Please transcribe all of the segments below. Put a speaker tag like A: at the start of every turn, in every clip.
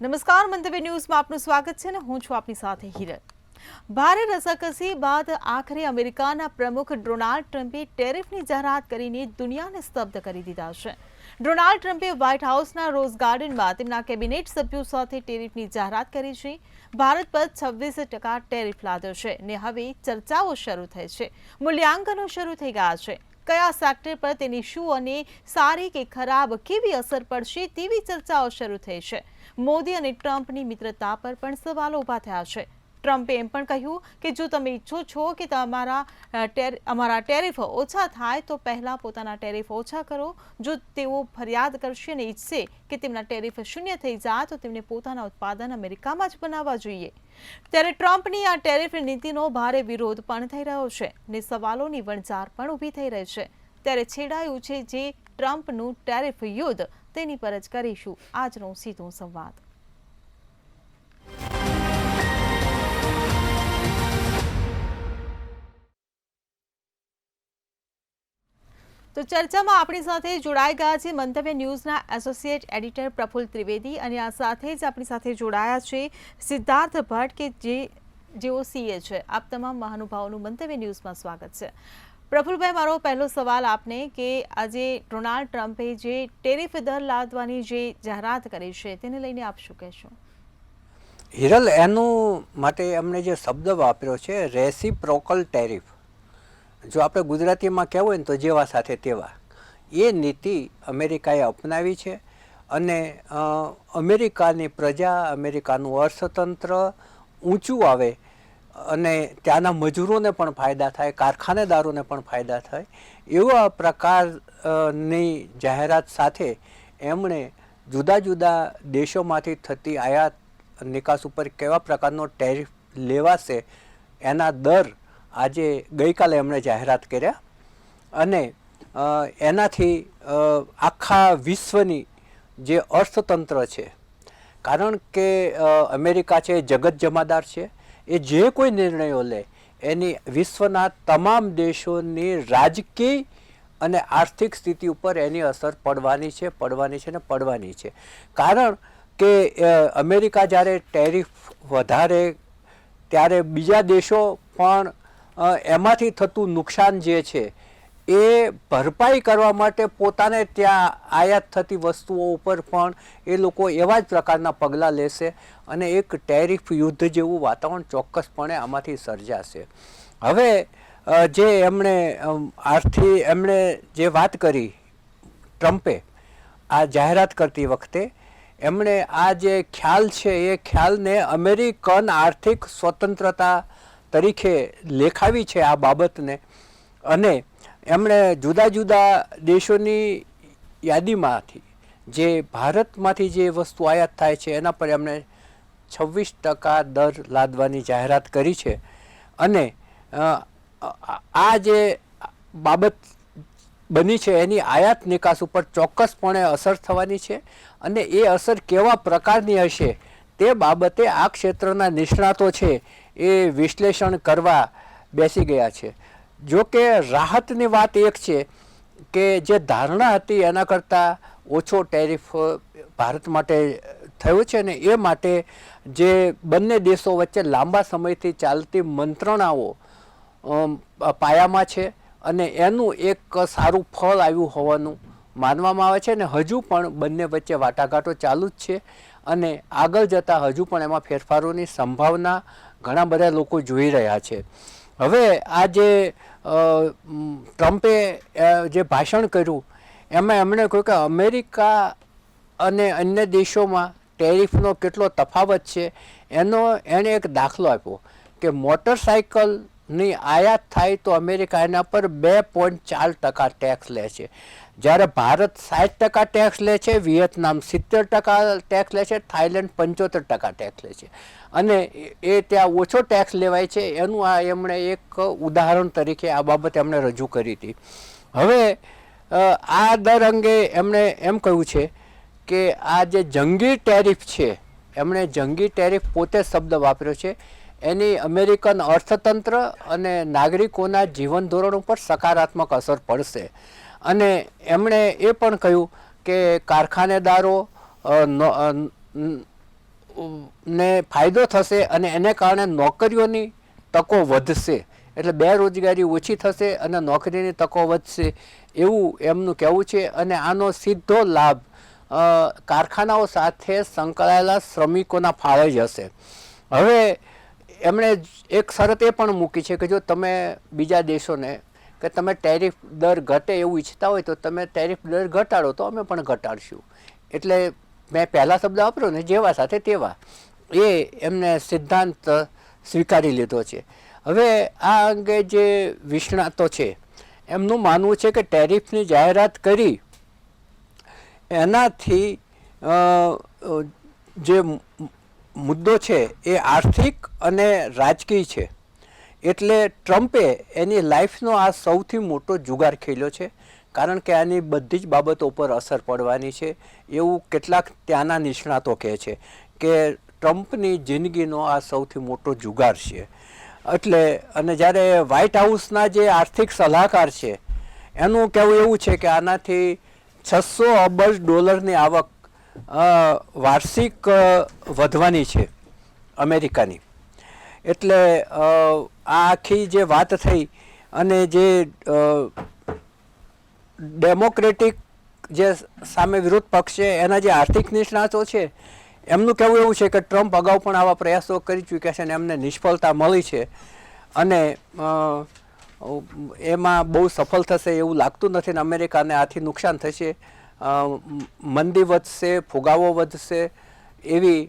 A: નમસ્કાર, મંતવ્ય ન્યૂઝમાં આપનું સ્વાગત છે અને હું છું આપની સાથે હિરલ. ભારે રસાકસી બાદ આખરે અમેરિકાના પ્રમુખ ડોનાલ્ડ ટ્રમ્પે ટેરિફની જાહેરાત કરીને દુનિયાને સ્તબ્ધ કરી દીધા છે. ડોનાલ્ડ ટ્રમ્પે વ્હાઇટ હાઉસના રોઝ ગાર્ડનમાં તેમના કેબિનેટ સભ્યો સાથે ટેરિફની જાહેરાત કરી છે. ભારત પર 26% ટેરિફ લાદ્યો છે ને હવે ચર્ચાઓ શરૂ થઈ છે. મૂલ્યાંકનો શરૂ થઈ ગયા છે. કયા સેક્ટર પર તેની શું અને સારી કે ખરાબ કેવી અસર પડશે તેવી ચર્ચાઓ શરૂ થઈ છે. મોદી અને ટ્રમ્પની મિત્રતા પર પણ સવાલો ઊભા થયા છે. ટ્રમ્પે એમ પણ કહ્યું કે જો તમે ઈચ્છો છો કે અમારા ટેરિફ ઓછા થાય તો પહેલા પોતાના ટેરિફ ઓછા કરો. જો તેઓ ફરિયાદ કરશે અને ઈચ્છે કે તેમના ટેરિફ શૂન્ય થઈ જાય તો તેમને પોતાના ઉત્પાદન અમેરિકામાં જ બનાવવા જોઈએ. ત્યારે ટ્રમ્પની આ ટેરિફ નીતિનો ભારે વિરોધ પણ થઈ રહ્યો છે અને સવાલોની વણઝાર પણ ઊભી થઈ રહી છે. ત્યારે છેડાયું છે જે ટ્રમ્પનું ટેરિફ યુદ્ધ, તેની પર જ કરીશું આજનો સીધો સંવાદ. તો ચર્ચામાં આપણી સાથે જોડાઈ ગયા છે મંતવ્ય ન્યૂઝના એસોસિએટ એડિટર પ્રફુલ્લ ત્રિવેદી અને આ સાથે જ આપણી સાથે જોડાયા છે સિદ્ધાર્થ ભટ્ટ કે જેઓ સીએ છે. આપ તમામ મહાનુભાવોનું મંતવ્ય ન્યૂઝમાં સ્વાગત છે. પ્રફુલ્લભાઈ, મારો પહેલો સવાલ આપને કે આજે ડોનાલ્ડ ટ્રમ્પે જે ટેરિફ દર લાદવાની જે જાહેરાત કરી છે તેને લઈને આપ શું કહેશો?
B: હિરલ, એનું માટે એમણે જે શબ્દ વાપર્યો છે રેસિપ્રોકલ ટેરિફ, જો આપણે ગુજરાતીમાં કહેવું ને તો જેવા સાથે તેવા, એ નીતિ અમેરિકાએ અપનાવી છે અને અમેરિકાની પ્રજા, અમેરિકાનું અર્થતંત્ર ઊંચું આવે અને ત્યાંના મજૂરોને પણ ફાયદા થાય, કારખાનેદારોને પણ ફાયદા થાય એવા પ્રકારની જાહેરાત સાથે એમણે જુદા જુદા દેશોમાંથી થતી આયાત નિકાસ ઉપર કેવા પ્રકારનો ટેરિફ લેવાશે એના દર આજે ગઈકાલે એમણે જાહેરાત કર્યા અને એનાથી આખા વિશ્વની જે અર્થતંત્ર છે, કારણ કે અમેરિકા છે જગત જમાદાર છે, એ જે કોઈ નિર્ણયો લે એની વિશ્વના તમામ દેશોની રાજકીય અને આર્થિક સ્થિતિ ઉપર એની અસર પડવાની છે. કારણ કે અમેરિકા જ્યારે ટેરિફ વધારે ત્યારે બીજા દેશો પણ એમાંથી થતું નુકસાન જે છે એ ભરપાઈ કરવા માટે પોતાને ત્યાં આયાત થતી વસ્તુઓ ઉપર પણ એ લોકો એવા જ પ્રકારના પગલાં લેશે અને એક ટેરિફ યુદ્ધ જેવું વાતાવરણ ચોક્કસપણે આમાંથી સર્જાશે. હવે જે એમણે જે વાત કરી ટ્રમ્પે આ જાહેરાત કરતી વખતે, એમણે આ જે ખ્યાલ છે એ ખ્યાલને અમેરિકન આર્થિક સ્વતંત્રતા તરીકે લેખાવી છે આ બાબતને અને એમણે જુદા જુદા દેશોની યાદીમાંથી જે ભારતમાંથી જે વસ્તુ આયાત થાય છે એના પર એમણે 26% દર લાદવાની જાહેરાત કરી છે અને આ જે બાબત બની છે એની આયાત નિકાસ ઉપર ચોક્કસપણે અસર થવાની છે અને એ અસર કેવા પ્રકારની હશે તે બાબતે આ ક્ષેત્રના નિષ્ણાતો છે એ વિશ્લેષણ કરવા બેસી ગયા છે. જો કે રાહતની વાત એક છે કે જે ધારણા હતી એના કરતાં ઓછો ટેરિફ ભારત માટે થયો છે ને એ માટે જે બંને દેશો વચ્ચે લાંબા સમયથી ચાલતી મંત્રણાઓ પાયામાં છે અને એનું એક સારું ફળ આવ્યું હોવાનું માનવામાં આવે છે. ને હજુ પણ બંને વચ્ચે વાટાઘાટો ચાલુ જ છે અને આગળ જતાં હજુ પણ એમાં ફેરફારોની સંભાવના ઘણા બધા લોકો જોઈ રહ્યા છે. હવે આ જે ટ્રમ્પે જે ભાષણ કર્યું એમાં એમણે કહ્યું કે અમેરિકા અને અન્ય દેશોમાં ટેરિફનો કેટલો તફાવત છે એણે એક દાખલો આપ્યો કે મોટરસાઇકલની આયાત થાય તો અમેરિકા એના પર 2.4% ટેક્સ લે છે, જ્યારે ભારત 60% ટેક્સ લે છે, વિયેતનામ 70% ટેક્સ લે છે, થાઈલેન્ડ 75% ટેક્સ લે છે અને એ ત્યાં ઓછો ટેક્સ લેવાય છે. એનું આ એમણે એક ઉદાહરણ તરીકે આ બાબત એમણે રજૂ કરી હતી. હવે આ દર અંગે એમણે એમ કહ્યું છે કે આ જે જંગી ટેરિફ છે, એમણે જંગી ટેરિફ પોતે શબ્દ વાપર્યો છે, એની અમેરિકન અર્થતંત્ર અને નાગરિકોના જીવન ધોરણ ઉપર સકારાત્મક અસર પડશે અને એમણે એ પણ કહ્યું કે કારખાનેદારો ને ફાયદો થશે અને એને કારણે નોકરીઓની તકો વધશે, એટલે બેરોજગારી ઓછી થશે અને નોકરીની તકો વધશે એવું એમનું કહેવું છે. અને આનો સીધો લાભ કારખાનાઓ સાથે સંકળાયેલા શ્રમિકોના ફાળે જ હશે. હવે એમણે એક શરત એ પણ મૂકી છે કે જો તમે બીજા દેશોને કે તમે ટેરિફ દર ઘટે એવું ઈચ્છતા હોય તો તમે ટેરિફ દર ઘટાડો તો અમે પણ ઘટાડશું. એટલે મેં પહેલા શબ્દ વાપર્યો ને જેવા સાથે તેવા, એ એમને સિદ્ધાંત સ્વીકારી લીધો છે. હવે આ અંગે જે નિષ્ણાતો છે એમનું માનવું છે કે ટેરિફની જાહેરાત કરી એનાથી જે મુદ્દો છે એ આર્થિક અને રાજકીય છે. એટલે ટ્રમ્પે એની લાઈફનો આ સૌથી મોટો જુગાર ખેલ્યો છે, કારણ કે આની બધી જ બાબતો પર અસર પડવાની છે એવું કેટલાક ત્યાંના નિષ્ણાતો કહે છે કે ટ્રમ્પની જિંદગીનો આ સૌથી મોટો જુગાર છે. એટલે અને જ્યારે વ્હાઇટ હાઉસના જે આર્થિક સલાહકાર છે એનું કહેવું એવું છે કે આનાથી $600 અબજ આવક વાર્ષિક વધવાની છે અમેરિકાની. એટલે આ આખી જે વાત થઈ અને જે ડેમોક્રેટિક જે સામે વિરોધ પક્ષ છે એના જે આર્થિક નિષ્ણાતો છે એમનું કહેવું એવું છે કે ટ્રમ્પ અગાઉ પણ આવા પ્રયાસો કરી ચૂક્યા છે અને એમને નિષ્ફળતા મળી છે અને એમાં બહુ સફળ થશે એવું લાગતું નથી ને અમેરિકાને આથી નુકસાન થશે, મંદી વધશે, ફુગાવો વધશે એવી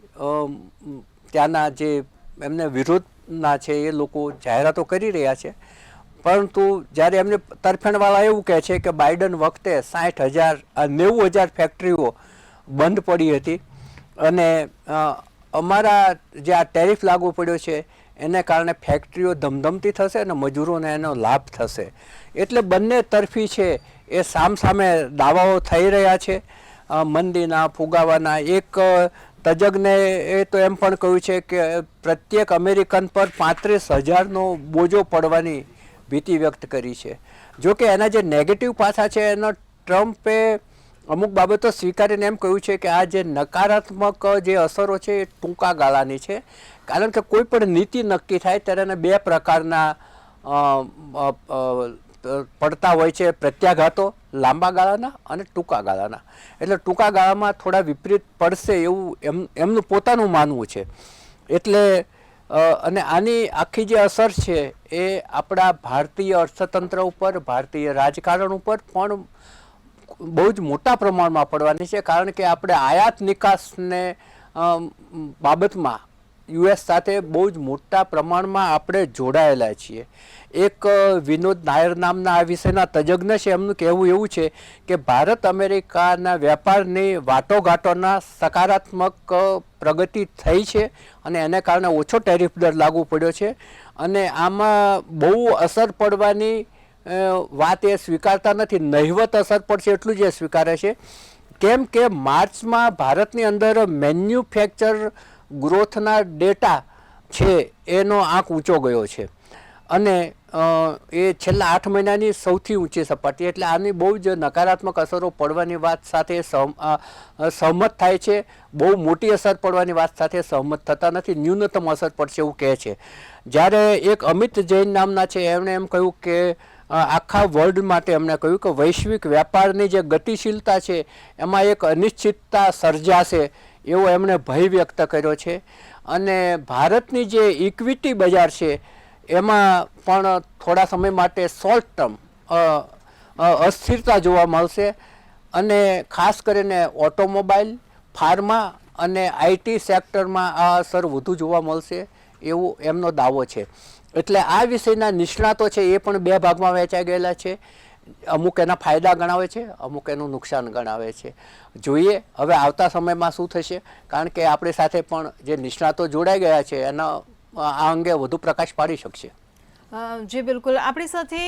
B: ત્યાંના જે એમને વિરોધના છે એ લોકો જાહેરાતો કરી રહ્યા છે. પરંતુ જ્યારે એમને તરફેણવાળા એવું કહે છે કે બાઇડન વખતે 90,000 ફેક્ટરીઓ બંધ પડી હતી અને અમારા જે આ ટેરિફ લાગુ પડ્યો છે એને કારણે ફેક્ટરીઓ ધમધમતી થશે અને મજૂરોને એનો લાભ થશે. એટલે બંને તરફી છે એ સામસામે દાવાઓ થઈ રહ્યા છે મંદીના, ફુગાવાના. એક તજજ્ઞે એ તો એમ પણ કહ્યું છે કે પ્રત્યેક અમેરિકન પર 35,000નો બોજો પડવાની ભીતિ વ્યક્ત કરી છે. જોકે એના જે નેગેટિવ પાસા છે એનો ટ્રમ્પે અમુક બાબતો સ્વીકારીને એમ કહ્યું છે કે આ જે નકારાત્મક જે અસરો છે એ ટૂંકા ગાળાની છે, કારણ કે કોઈ પણ નીતિ નક્કી થાય ત્યારે એને બે પ્રકારના પડતા હોય છે પ્રત્યાઘાતો, લાંબા ગાળાના અને ટૂંકા ગાળાના. એટલે ટૂંકા ગાળામાં થોડા વિપરીત પડશે એવું એમનું પોતાનું માનવું છે. એટલે અને આની આખી જે અસર છે એ આપણા ભારતીય અર્થતંત્ર ઉપર, ભારતીય રાજકારણ ઉપર પણ બહુ જ મોટા પ્રમાણમાં પડવાની છે, કારણ કે આપણે આયાત નિકાસને બાબતમાં યુએસ સાથે બહુ જ મોટા પ્રમાણમાં આપણે જોડાયેલા છીએ. એક વિનોદ નાયર નામના આ વિષયના તજજ્ઞ છે, એમનું કહેવું એવું છે કે ભારત અમેરિકાના વેપારની વાટાઘાટોના સકારાત્મક પ્રગતિ થઈ છે અને એને કારણે ઓછો ટેરિફ દર લાગુ પડ્યો છે અને આમાં બહુ અસર પડવાની વાત એ સ્વીકારતા નથી. નહિવત અસર પડશે એટલું જ એ સ્વીકારે છે, કેમ કે માર્ચમાં ભારતની અંદર મેન્યુફેક્ચર ગ્રોથના ડેટા છે એનો આંક ઊંચો ગયો છે અને એ છેલ્લા 8 મહિનાની સૌથી ઊંચી સપાટી. એટલે આની બહુ જ નકારાત્મક અસરો પડવાની વાત સાથે સહમત થાય છે. બહુ મોટી અસર પડવાની વાત સાથે સહમત થતા નથી, ન્યૂનતમ અસર પડશે એવું કહે છે. જ્યારે એક અમિત જૈન નામના છે એમણે એમ કહ્યું કે આખા વર્લ્ડ માટે એમણે કહ્યું કે વૈશ્વિક વેપારની જે ગતિશીલતા છે એમાં એક અનિશ્ચિતતા સર્જાશે એવો એમણે ભય વ્યક્ત કર્યો છે. અને ભારતની જે ઇક્વિટી બજાર છે એમાં પણ થોડા સમય માટે શોર્ટ ટર્મ અસ્થિરતા જોવા મળશે અને ખાસ કરીને ઓટોમોબાઈલ, ફાર્મા અને આઈટી સેક્ટરમાં આ અસર વધુ જોવા મળશે એવો એમનો દાવો છે. એટલે આ વિષયના નિષ્ણાતો છે એ પણ બે ભાગમાં વહેંચાઈ ગયેલા છે. અમુક એના ફાયદા ગણાવે છે, અમુક એનું નુકસાન ગણાવે છે. જોઈએ હવે આવતા સમયમાં શું થશે, કારણ કે આપણી સાથે પણ જે નિષ્ણાતો જોડાઈ ગયા છે એના આ અંગે વધુ પ્રકાશ પાડી શકશે.
A: જી બિલકુલ, આપણી સાથે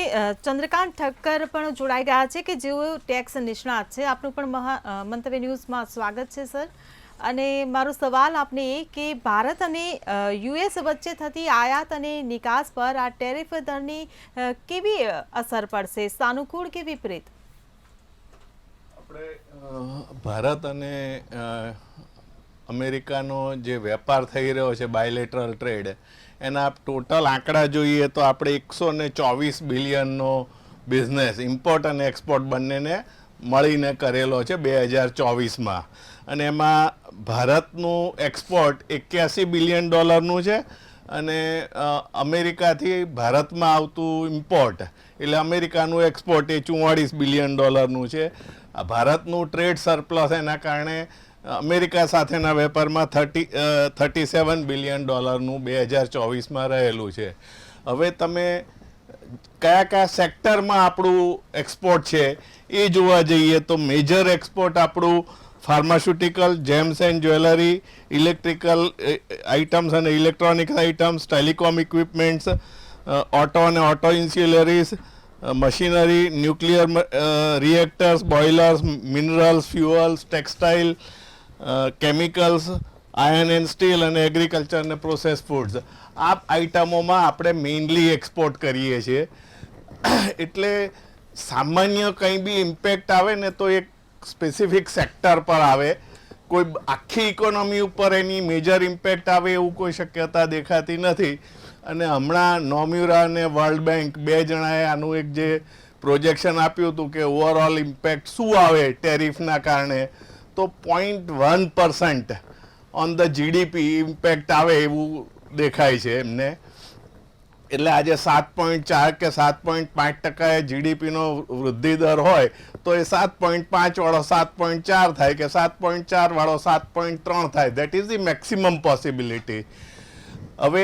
A: ચંદ્રકાંત ઠક્કર પણ જોડાઈ ગયા છે કે જેઓ ટેક્સ નિષ્ણાત છે. આપનું પણ મંતવ્ય ન્યૂઝમાં સ્વાગત છે સર. અને મારો સવાલ આપને એ કે ભારત અને યુએસ વચ્ચે થતી આયાત અને નિકાસ પર આ ટેરિફ દરની કેવી અસર પડશે, સાનુકૂળ કે વિપરીત?
C: આપણે ભારત અને અમેરિકાનો જે વેપાર થઈ રહ્યો છે બાયલેટરલ ટ્રેડ, એના ટોટલ આંકડા જોઈએ તો આપણે 124 બિલિયનનો બિઝનેસ ઇમ્પોર્ટ અને એક્સપોર્ટ બંનેને મળીને કરેલો છે 2024માં. અને એમાં ભારતનું એક્સપોર્ટ $81 બિલિયન છે અને અમેરિકાથી ભારતમાં આવતું ઇમ્પોર્ટ એટલે અમેરિકાનું એક્સપોર્ટ એ $44 બિલિયન છે. ભારતનું ટ્રેડ સરપ્લસ એના કારણે અમેરિકા સાથેના વેપારમાં 37 બિલિયન ડોલરનું 2024માં રહેલું છે. હવે તમે કયા કયા સેક્ટરમાં આપણું એક્સપોર્ટ છે એ જોવા જઈએ તો મેજર એક્સપોર્ટ આપણું pharmaceutical, gems and jewellery, electrical items and electronics items, telecom equipments, auto અને auto ancillaries, machinery, nuclear reactors, boilers, minerals, fuels, textile, chemicals, iron and steel અને એગ્રીકલ્ચર અને પ્રોસેસ ફૂડ્સ. આ આઇટમોમાં આપણે મેઇનલી એક્સપોર્ટ કરીએ છીએ. એટલે સામાન્ય કંઈ બી ઇમ્પેક્ટ આવે ને તો એક સ્પેસિફિક સેક્ટર પર આવે, કોઈ આખી ઇકોનોમી ઉપર એની મેજર ઇમ્પેક્ટ આવે એવું કોઈ શક્યતા દેખાતી નથી. અને હમણાં નોમ્યુરા અને વર્લ્ડ બેંક બે જણાએ આનું એક જે પ્રોજેક્શન આપ્યું હતું કે ઓવરઓલ ઇમ્પેક્ટ શું આવે ટેરિફના કારણે, તો 0.1% ઓન ધ જીડીપી ઇમ્પેક્ટ આવે એવું દેખાય છે એમને. એટલે આજે 7.4 કે 7.5% જીડીપીનો વૃદ્ધિ દર હોય તો એ 7.5 વાળો 7.4 થાય કે 7.4 વાળો 7.3 થાય. That is the maximum possibility. હવે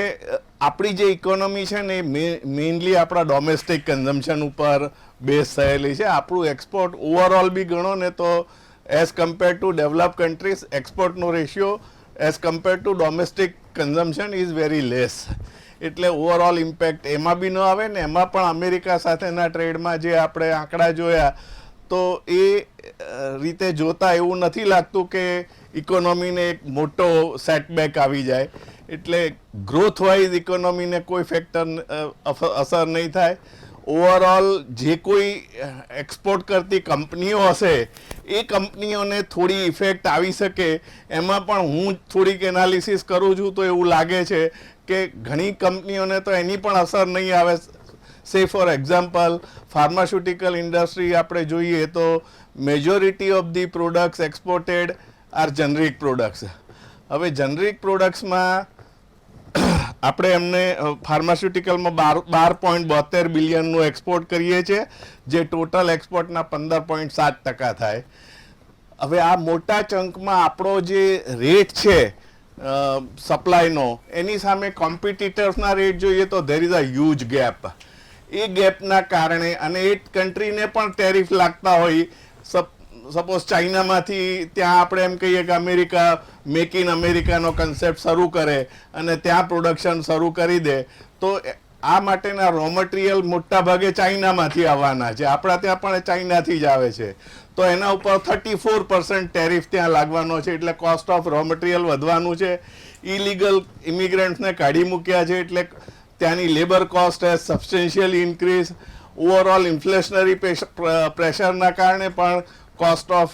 C: આપણી જે ઇકોનોમી છે ને એ મેઇનલી આપણા ડોમેસ્ટિક કન્ઝમ્પશન ઉપર બેઝ થયેલી છે. આપણું એક્સપોર્ટ ઓવરઓલ બી ગણો ને તો as compare to develop countries એક્સપોર્ટનો ratio as compare to domestic consumption is very less. એટલે ઓવરઓલ ઇમ્પેક્ટ એમાં બી ન આવે ને એમાં પણ અમેરિકા સાથેના ટ્રેડમાં જે આપણે આંકડા જોયા તો એ રીતે જોતા એવું નથી લાગતું કે ઇકોનોમીને એક મોટો સેટબેક આવી જાય. એટલે ગ્રોથ વાઇઝ ઇકોનોમીને કોઈ ફેક્ટર અસર નહીં થાય. ઓવરઓલ જે કોઈ એક્સપોર્ટ કરતી કંપનીઓ હશે એ કંપનીઓને થોડી ઇફેક્ટ આવી શકે. એમાં પણ હું થોડીક એનાલિસિસ કરું છું તો એવું લાગે છે કે ઘણી કંપનીઓને તો એની પણ અસર નહીં આવે. સે ફોર એક્ઝામ્પલ ફાર્માસ્યુટિકલ ઇન્ડસ્ટ્રી આપણે જોઈએ તો majority of the products exported are generic products. હવે જનરિક પ્રોડક્ટ્સમાં આપણે એમને ફાર્માસ્યુટિકલમાં 12.72 બિલિયનનું એક્સપોર્ટ કરીએ છીએ જે ટોટલ એક્સપોર્ટના 15.7% થાય. હવે આ મોટા ચંકમાં આપણો જે રેટ છે સપ્લાયનો એની સામે કોમ્પિટિટર્સના રેટ જોઈએ તો there is a huge gap. એ ગેપના કારણે અને એ કન્ટ્રીને પણ ટેરિફ લાગતા હોય. સપોઝ ચાઇનામાંથી ત્યાં આપણે એમ કહીએ કે અમેરિકા મેક ઇન અમેરિકાનો કન્સેપ્ટ શરૂ કરે અને ત્યાં પ્રોડક્શન શરૂ કરી દે તો આ માટેના રો મટીરિયલ મોટા ભાગે ચાઇનામાંથી આવવાના છે. આપણા ત્યાં પણ ચાઇનાથી જ આવે છે. તો એના ઉપર 34% ટેરિફ ત્યાં લાગવાનો છે. એટલે કોસ્ટ ઓફ રો મટીરિયલ વધવાનું છે. ઇલીગલ ઇમિગ્રન્ટ્સને કાઢી મૂક્યા છે એટલે ત્યાંની labour cost has substantially increase. Overall inflationary પ્રેશરના કારણે પણ cost of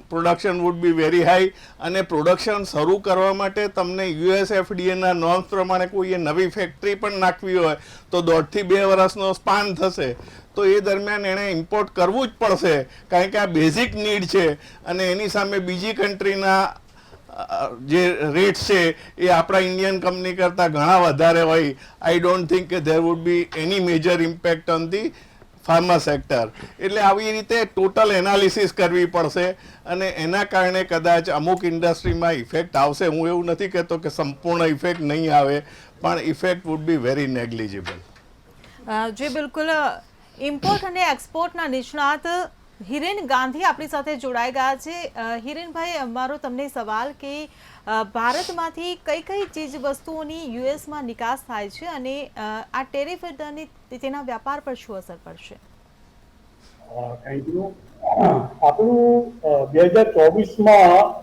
C: production would be very high. અને પ્રોડક્શન શરૂ કરવા માટે તમને યુએસએફડીએના નોર્મ્સ પ્રમાણે કોઈએ નવી ફેક્ટરી પણ નાખવી હોય તો 1.5 થી 2 વર્ષનો સ્પાન થશે. તો એ દરમિયાન એણે ઇમ્પોર્ટ કરવું જ પડશે કારણ કે આ બેઝિક નીડ છે. અને એની સામે બીજી કન્ટ્રીના જે રેટ છે એ આપણા ઇન્ડિયન કંપની કરતાં ઘણા વધારે હોય. આઈ ડોન્ટ થિંક કે there would be any major impact on the pharma sector. એટલે આવી રીતે ટોટલ એનાલિસિસ કરવી પડશે અને એના કારણે કદાચ અમુક ઇન્ડસ્ટ્રીમાં ઇફેક્ટ આવશે. હું એવું નથી કહેતો કે સંપૂર્ણ ઇફેક્ટ નહીં આવે પણ effect wood be very negligible.
A: જી બિલકુલ. ઇમ્પોર્ટ અને એક્સપોર્ટના નિષ્ણાત હિરેન ગાંધી આપણી સાથે જોડાઈ ગયા છે. હિરેનભાઈ, મારો તમને સવાલ કે ભારતમાંથી કઈ કઈ ચીજ વસ્તુઓની યુએસમાં નિકાસ થાય છે અને આ ટેરિફ તેના વ્યાપાર પર શું અસર પડશે?
D: Thank you. આપણું 2024માં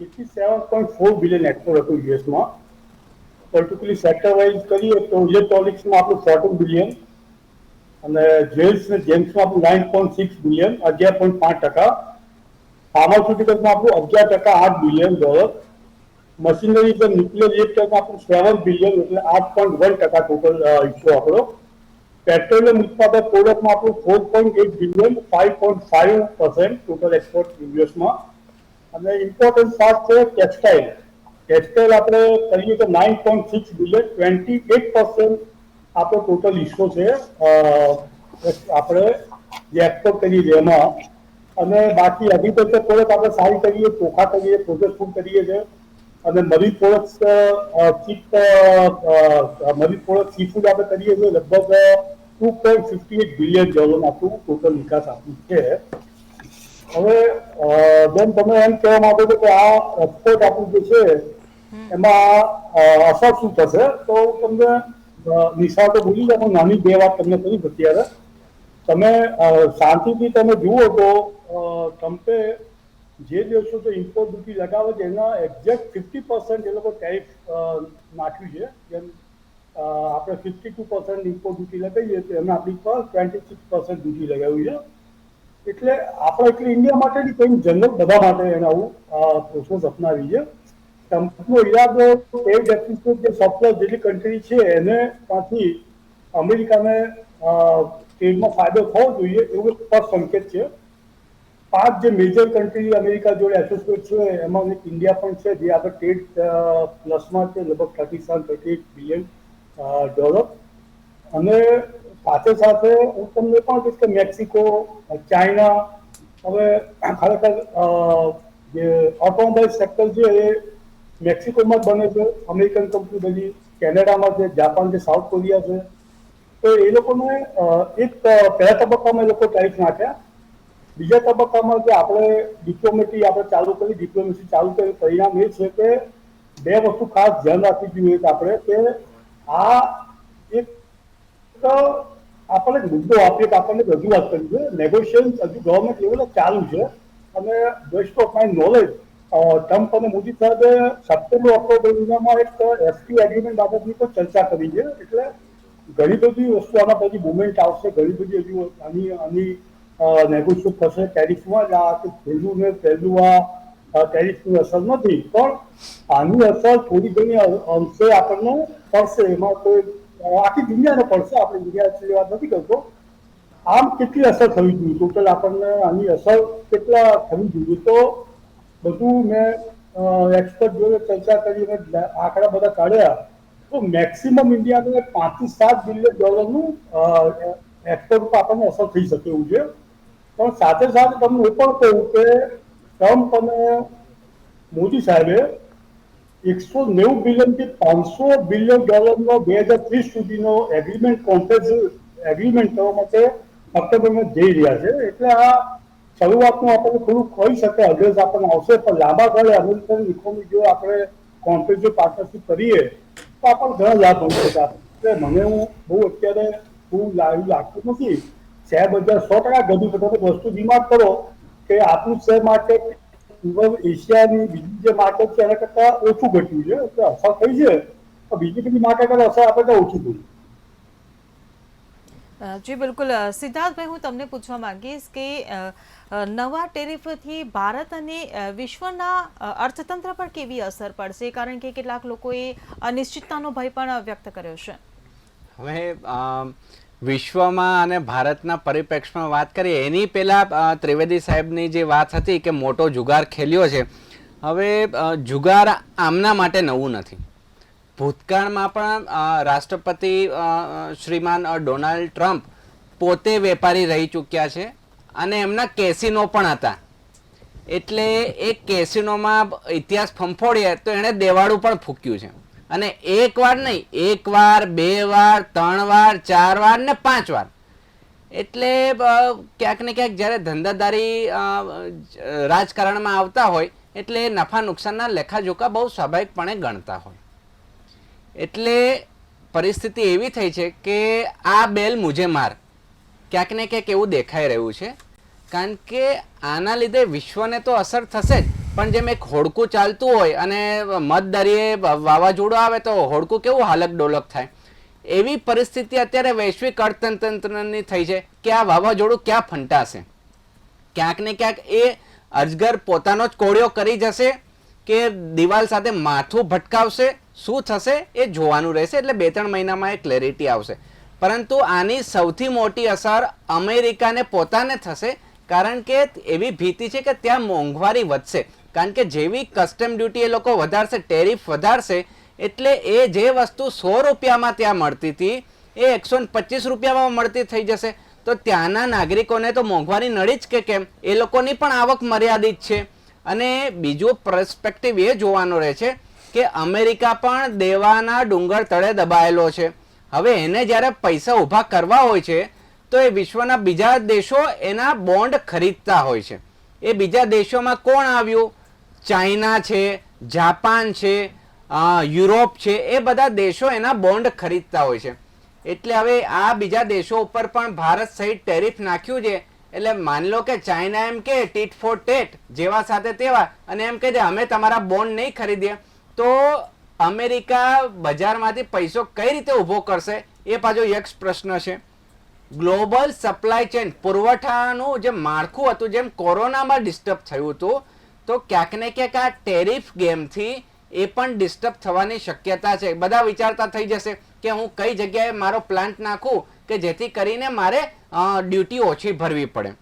D: 87.4 બિલિયન એક્સપોર્ટ હતું યુએસમાં. પર્ટિક્યુલરલી સેક્ટર વાઇઝ કરીએ તો ઇલેક્ટ્રોનિક્સમાં આપણું 14 બિલિયન અને જ્વેલ્સ ને જેમ્સમાં આપણું 9.6 બિલિયન 11.5%. ફાર્માસ્યુટિકલ્સમાં આપણું 11% $8 બિલિયન. મશીનરી પર ન્યુક્લિયર રિએક્ટર આપણું 7 બિલિયન એટલે 8.1% ટોટલ હિસ્સો આપણો. પેટ્રોલિયમ ઉત્પાદક પ્રોડક્ટમાં આપણું 4.8 બિલિયન 5.5% ટોટલ એક્સપોર્ટ યુએસમાં. અને ઇમ્પોર્ટન્ટ પાર્ટ છે ટેક્સટાઇલ. ટેક્સટાઇલ આપણે કરીએ તો 9.6 બિલિયન 28% આપણો ટોટલ હિસ્સો છે આપણે જે એક્સપોર્ટ કરીએ છીએ એમાં. અને બાકી એગ્રીકલ્ચર પ્રોડક્ટ આપણે સારી કરીએ, ચોખા કરીએ, પ્રોસેસ ફૂડ કરીએ છીએ. અને મરી પ્રોડક્ટ મરી પ્રોડક્ટ સી ફૂડ આપણે કરીએ છીએ લગભગ $2.58 બિલિયન આપણું ટોટલ નિકાસ આપણું છે. હવે બેન તમે એમ કહેવા માંગો છો કે આ એક્સપોર્ટ આપણું જે છે એમાં અસર શું થશે, તો તમને નિશાળો બોલી જાય નાની બે વાત તમને કરી અત્યારે. તમે શાંતિથી તમે જુઓ તો ટ્રમ્પે જે દેશો તો ઇમ્પોર્ટ ડ્યુટી લગાવે છે એના એક્ઝેક્ટ 50% એ લોકો ટેરિફ નાખ્યું છે. જેમ આપણે 52% ઇમ્પોર્ટ ડ્યુટી લગાવીએ તો એમાં આપણી પર 26% ડ્યુટી લગાવ્યું છે. એટલે આપણે એટલે ઇન્ડિયા માટે કંઈ જનરલ બધા માટે એને આવું પ્રોસેસ અપનાવી છે. ટ્રમ્પનો ઈરાદો ટ્રેડ ડેફિસિટ જે સપ્લાય જેટલી કન્ટ્રી છે એને ત્યાંથી અમેરિકાને ટ્રેડમાં ફાયદો થવો જોઈએ એવું એક સ્પષ્ટ સંકેત છે. 5 જે મેજર કન્ટ્રી અમેરિકા જોડે એસોસિએટ છે એમાં ઇન્ડિયા પણ છે જે આપણે ટ્રેડ પ્લસમાં છે લગભગ $37-38 બિલિયન. અને સાથે સાથે હું તમને પણ કહીશ કે મેક્સિકો, ચાઇના, હવે ખરેખર જે ઓટોમોબાઈલ સેક્ટર છે એ મેક્સિકોમાં જ બને છે. અમેરિકન કંપની બધી કેનેડામાં છે, જાપાન છે, સાઉથ કોરિયા છે. તો એ લોકોને એક પહેલા તબક્કામાં એ લોકો ટેરિફ નાખ્યા. બીજા તબક્કામાં જે આપણે ડિપ્લોમેસી ચાલુ કરી પરિણામ એ છે કે બે વસ્તુ ખાસ ધ્યાન રાખવી જોઈએ કે આપણે કે આ એક આપણને મુદ્દો આપીએ કે આપણને રજૂઆત કરી છે. નેગોશિએશન હજુ ગવર્મેન્ટ લેવલે ચાલુ છે. અને best of my knowledge Trump અને મોદી સાહેબે સપ્ટેમ્બર-ઓક્ટોબર મહિનામાં એક એસપી એગ્રીમેન્ટ બાબતની પણ ચર્ચા કરી છે. એટલે ઘણી બધી વસ્તુ આના પછી મુવમેન્ટ આવશે, ઘણી બધી હજુ આની નેગોશિએટ થશે ટેરિફમાં. જ આ પહેલું આ ટેરિફની અસર નથી, પણ આની અસર થોડી ઘણી અંશે આપણને પડશે. એમાં કોઈ આખી દુનિયાને પડશે, આપણે દુનિયા વાત નથી કરતો. આમ કેટલી અસર થવી જોઈએ, ટોટલ આપણને આની અસર કેટલા થવી જોઈએ, તો બધું મેં એક્સપર્ટ જોડે ચર્ચા કરી અને આંકડા બધા કાઢ્યા તો મેક્સિમમ ઇન્ડિયાને $5 થી $7 બિલિયન એક્સપોર્ટ પર આપણને અસર થઈ શકે એવું છે. પણ સાથે સાથે તમને એ પણ કહું કે ટ્રમ્પ અને મોદી સાહેબે $190 બિલિયન થી $500 બિલિયન 2030 સુધીનો એગ્રીમેન્ટ કરવા માટે સપ્ટેમ્બરમાં જઈ રહ્યા છે. એટલે આ શરૂઆતનું આપણને થોડું કહી શકે અડ્રેસ આપણને આવશે, પણ લાંબા ગાળે અમેરિકન ઇકોનોમી જો આપણે કોમ્પ્રેસિવ પાર્ટનરશિપ કરીએ તો આપણને ઘણા લાભ મળી શકે. એટલે મને બહુ અત્યારે બહુ લાગતું નથી. શેર બજાર 100% ગયું. તમે વસ્તુ દિમાગ કરો કે આપણું શેર માર્કેટ એશિયાની બીજી જે માર્કેટ છે એના કરતાં ઓછું ઘટ્યું છે. એટલે અસર થઈ છે, તો બીજી બધી માર્કેટ અસર આપણે ઓછું થયું.
A: જી બિલકુલ. સિદ્ધાર્થભાઈ, હું તમને પૂછવા માંગીશ કે નવા ટેરિફથી ભારત અને વિશ્વના અર્થતંત્ર પર કેવી અસર પડશે, કારણ કે કેટલાક લોકોએ અનિશ્ચિતતાનો ભય પણ વ્યક્ત કર્યો છે.
E: હવે વિશ્વમાં અને ભારતના પરિપ્રેક્ષમાં વાત કરીએ એની પહેલાં ત્રિવેદી સાહેબની જે વાત હતી કે મોટો જુગાર ખેલ્યો છે. હવે જુગાર આમના માટે નવું નથી. ભૂતકાળમાં પણ રાષ્ટ્રપતિ શ્રીમાન ડોનાલ્ડ ટ્રમ્પ પોતે વેપારી રહી ચૂક્યા છે અને એમના કેસિનો પણ હતા. એટલે એ કેસિનોમાં ઇતિહાસ ફંફોડીએ તો એણે દેવાળું પણ ફૂક્યું છે. અને એક વાર નહીં, 1 વાર, 2 વાર, 3 વાર, 4 વાર ને 5 વાર. એટલે ક્યાંક ને ક્યાંક જ્યારે ધંધાદારી રાજકારણમાં આવતા હોય એટલે નફા નુકસાનના લેખાજોખા બહુ સ્વાભાવિકપણે ગણતા હોય. એટલે પરિસ્થિતિ એવી થઈ છે કે આ બેલ મુજે માર ક્યાંક ને ક્યાંક એવું દેખાઈ રહ્યું છે. કારણ કે આના લીધે વિશ્વને તો અસર થશે જ, પણ જેમ એક હોડકું ચાલતું હોય અને મધદરિયે વાવાઝોડું આવે તો હોડકું કેવું હાલક ડોલક થાય, એવી પરિસ્થિતિ અત્યારે વૈશ્વિક અર્થતંત્રની થઈ છે કે આ વાવાઝોડું ક્યાં ફંટાશે. ક્યાંક ને ક્યાંક એ અજગર પોતાનો જ કોળિયો કરી જશે કે દિવાલ સાથે માથું ભટકાવશે, શું થશે એ જોવાનું રહેશે. એટલે 2-3 મહિનામાં એ ક્લેરિટી આવશે. પરંતુ આની સૌથી મોટી અસર અમેરિકાને પોતાને થશે, કારણ કે એવી ભીતિ છે કે ત્યાં મોંઘવારી વધશે. કારણ કે જેવી કસ્ટમ ડ્યુટી એ લોકો વધારશે, ટેરિફ વધારશે, એટલે એ જે વસ્તુ 100 રૂપિયામાં ત્યાં મળતી હતી એ 125 રૂપિયામાં મળતી થઈ જશે. તો ત્યાંના નાગરિકોને તો મોંઘવારી નડી જ કે કેમ, એ લોકોની પણ આવક મર્યાદિત છે. અને બીજો પર્સપેક્ટિવ એ જોવાનો રહે છે કે અમેરિકા પણ દેવાના ડુંગર તળે દબાયેલો છે. હવે એને જ્યારે પૈસા ઊભા કરવા હોય છે તો એ વિશ્વના બીજા દેશો એના બોન્ડ ખરીદતા હોય છે. એ બીજા દેશોમાં કોણ આવ્યું? ચાઇના છે, જાપાન છે, યુરોપ છે, એ બધા દેશો એના બોન્ડ ખરીદતા હોય છે. એટલે હવે આ બીજા દેશો ઉપર પણ ભારત સહિત ટેરિફ નાખ્યું છે. એટલે માની લો કે ચાઇના એમ કે ટીટ ફોર ટેટ, જેવા સાથે તેવા, અને એમ કહે અમે તમારા બોન્ડ નહીં ખરીદીએ, તો અમેરિકા બજારમાંથી પૈસો કઈ રીતે ઊભો કરશે એ પાછો યક્ષ પ્રશ્ન છે. ગ્લોબલ સપ્લાય ચેન, પુરવઠાનું જે માળખું હતું, જેમ કોરોનામાં ડિસ્ટર્બ થયું હતું, તો ક્યાંક ને ક્યાંક આ ટેરિફ ગેમથી એ પણ ડિસ્ટર્બ થવાની શક્યતા છે. બધા વિચારતા થઈ જશે કે હું કઈ જગ્યાએ મારો પ્લાન્ટ નાખું કે જેથી કરીને મારે ડ્યુટી ઓછી ભરવી પડે.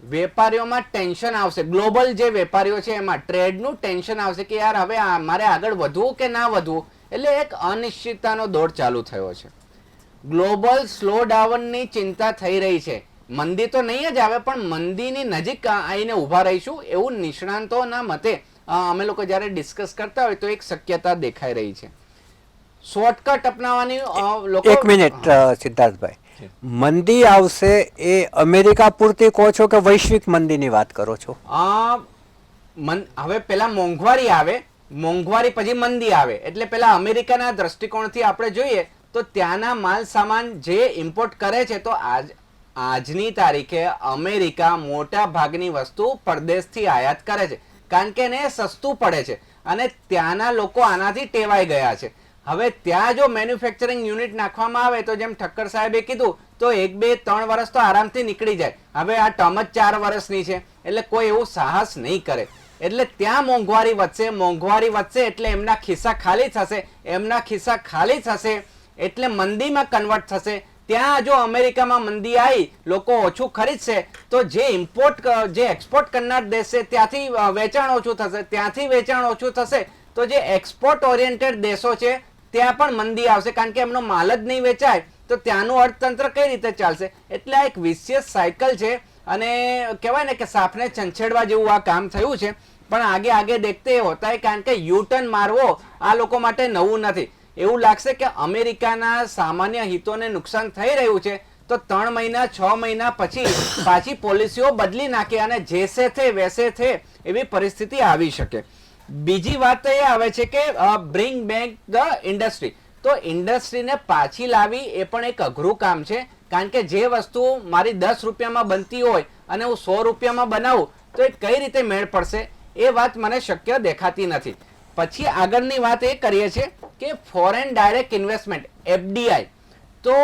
E: વેપારીઓમાં ટેન્શન આવશે. ગ્લોબલ જે વેપારીઓ છે એમાં ટ્રેડનું ટેન્શન આવશે કે યાર હવે મારે આગળ વધવું કે ના વધવું. એટલે એક અનિશ્ચિતતાનો દોર ચાલુ થયો છે. ગ્લોબલ સ્લો ડાઉનની ચિંતા થઈ રહી છે. મંદી તો નહીં જ આવે, પણ મંદીની નજીક આવીને ઊભા રહીશું એવું નિષ્ણાંતોના મતે અમે લોકો જ્યારે ડિસ્કસ કરતા હોય તો એક શક્યતા દેખાઈ રહી છે. શોર્ટકટ અપનાવવાની લોકો.
B: એક મિનિટ સિદ્ધાર્થભાઈ, મંદી આવશે એ અમેરિકા પૂરતી કહો છો કે વૈશ્વિક મંદીની વાત કરો છો?
E: હવે પેલા મોંઘવારી આવે, મોંઘવારી પછી મંદી આવે. એટલે પેલા અમેરિકાના દ્રષ્ટિકોણથી આપણે જોઈએ તો ત્યાંના માલ સામાન જે ઇમ્પોર્ટ કરે છે, તો આજની તારીખે અમેરિકા મોટા ભાગની વસ્તુ પરદેશથી આયાત કરે છે, કારણ કે એને સસ્તું પડે છે અને ત્યાંના લોકો આનાથી ટેવાઈ ગયા છે. હવે ત્યાં જો મેન્યુફેક્ચરિંગ યુનિટ નાખવામાં આવે તો જેમ ઠક્કર સાહેબે કીધું, તો 1, 2, 3 વર્ષ તો આરામથી નીકળી જાય. હવે આ ટર્મ જ 4 વર્ષની છે, એટલે કોઈ એવું સાહસ નહીં કરે. એટલે ત્યાં મોંઘવારી વધશે. મોંઘવારી વધશે એટલે એમના ખિસ્સા ખાલી થશે. એમના ખિસ્સા ખાલી થશે એટલે મંદીમાં કન્વર્ટ થશે. ત્યાં જો અમેરિકામાં મંદી આવી, લોકો ઓછું ખરીદશે, તો જે ઇમ્પોર્ટ જે એક્સપોર્ટ કરનાર દેશ છે ત્યાંથી વેચાણ ઓછું થશે. ત્યાંથી વેચાણ ઓછું થશે તો જે એક્સપોર્ટ ઓરિએન્ટેડ દેશો છે ત્યાં પણ મંદી આવશે, કારણ કે એમનો માલ જ નહીં વેચાય તો ત્યાંનું અર્થતંત્ર કઈ રીતે ચાલશે? એટલે આ એક વિશિયસ સાયકલ છે અને કહેવાય ને કે સાપને છંછેડવા જેવું આ કામ થયું છે. પણ આગે આગે દેખતે હોતા હૈ, કારણ કે યુટર્ન મારવો આ લોકો માટે નવું નથી. એવું લાગશે કે અમેરિકાના સામાન્ય હિતોને નુકસાન થઈ રહ્યું છે તો 3 મહિના 6 મહિના પછી પાછી પોલિસીઓ બદલી નાખે અને જેસે થે વેસે થે એવી પરિસ્થિતિ આવી શકે. બીજી વાત એ આવે છે કે બ્રિંગ બેક ધ ઇન્ડસ્ટ્રી. તો ઇન્ડસ્ટ્રીને પાછી લાવી એ પણ એક અઘરું કામ છે, કારણ કે જે વસ્તુ મારી 10 રૂપિયામાં બનતી હોય અને હું 100 રૂપિયામાં બનાવું તો એ કઈ રીતે મેળ પડશે? એ વાત મને શક્ય દેખાતી નથી. પછી આગળની વાત એ કરીએ છીએ કે ફોરેન ડાયરેક્ટ ઇન્વેસ્ટમેન્ટ, FDI. તો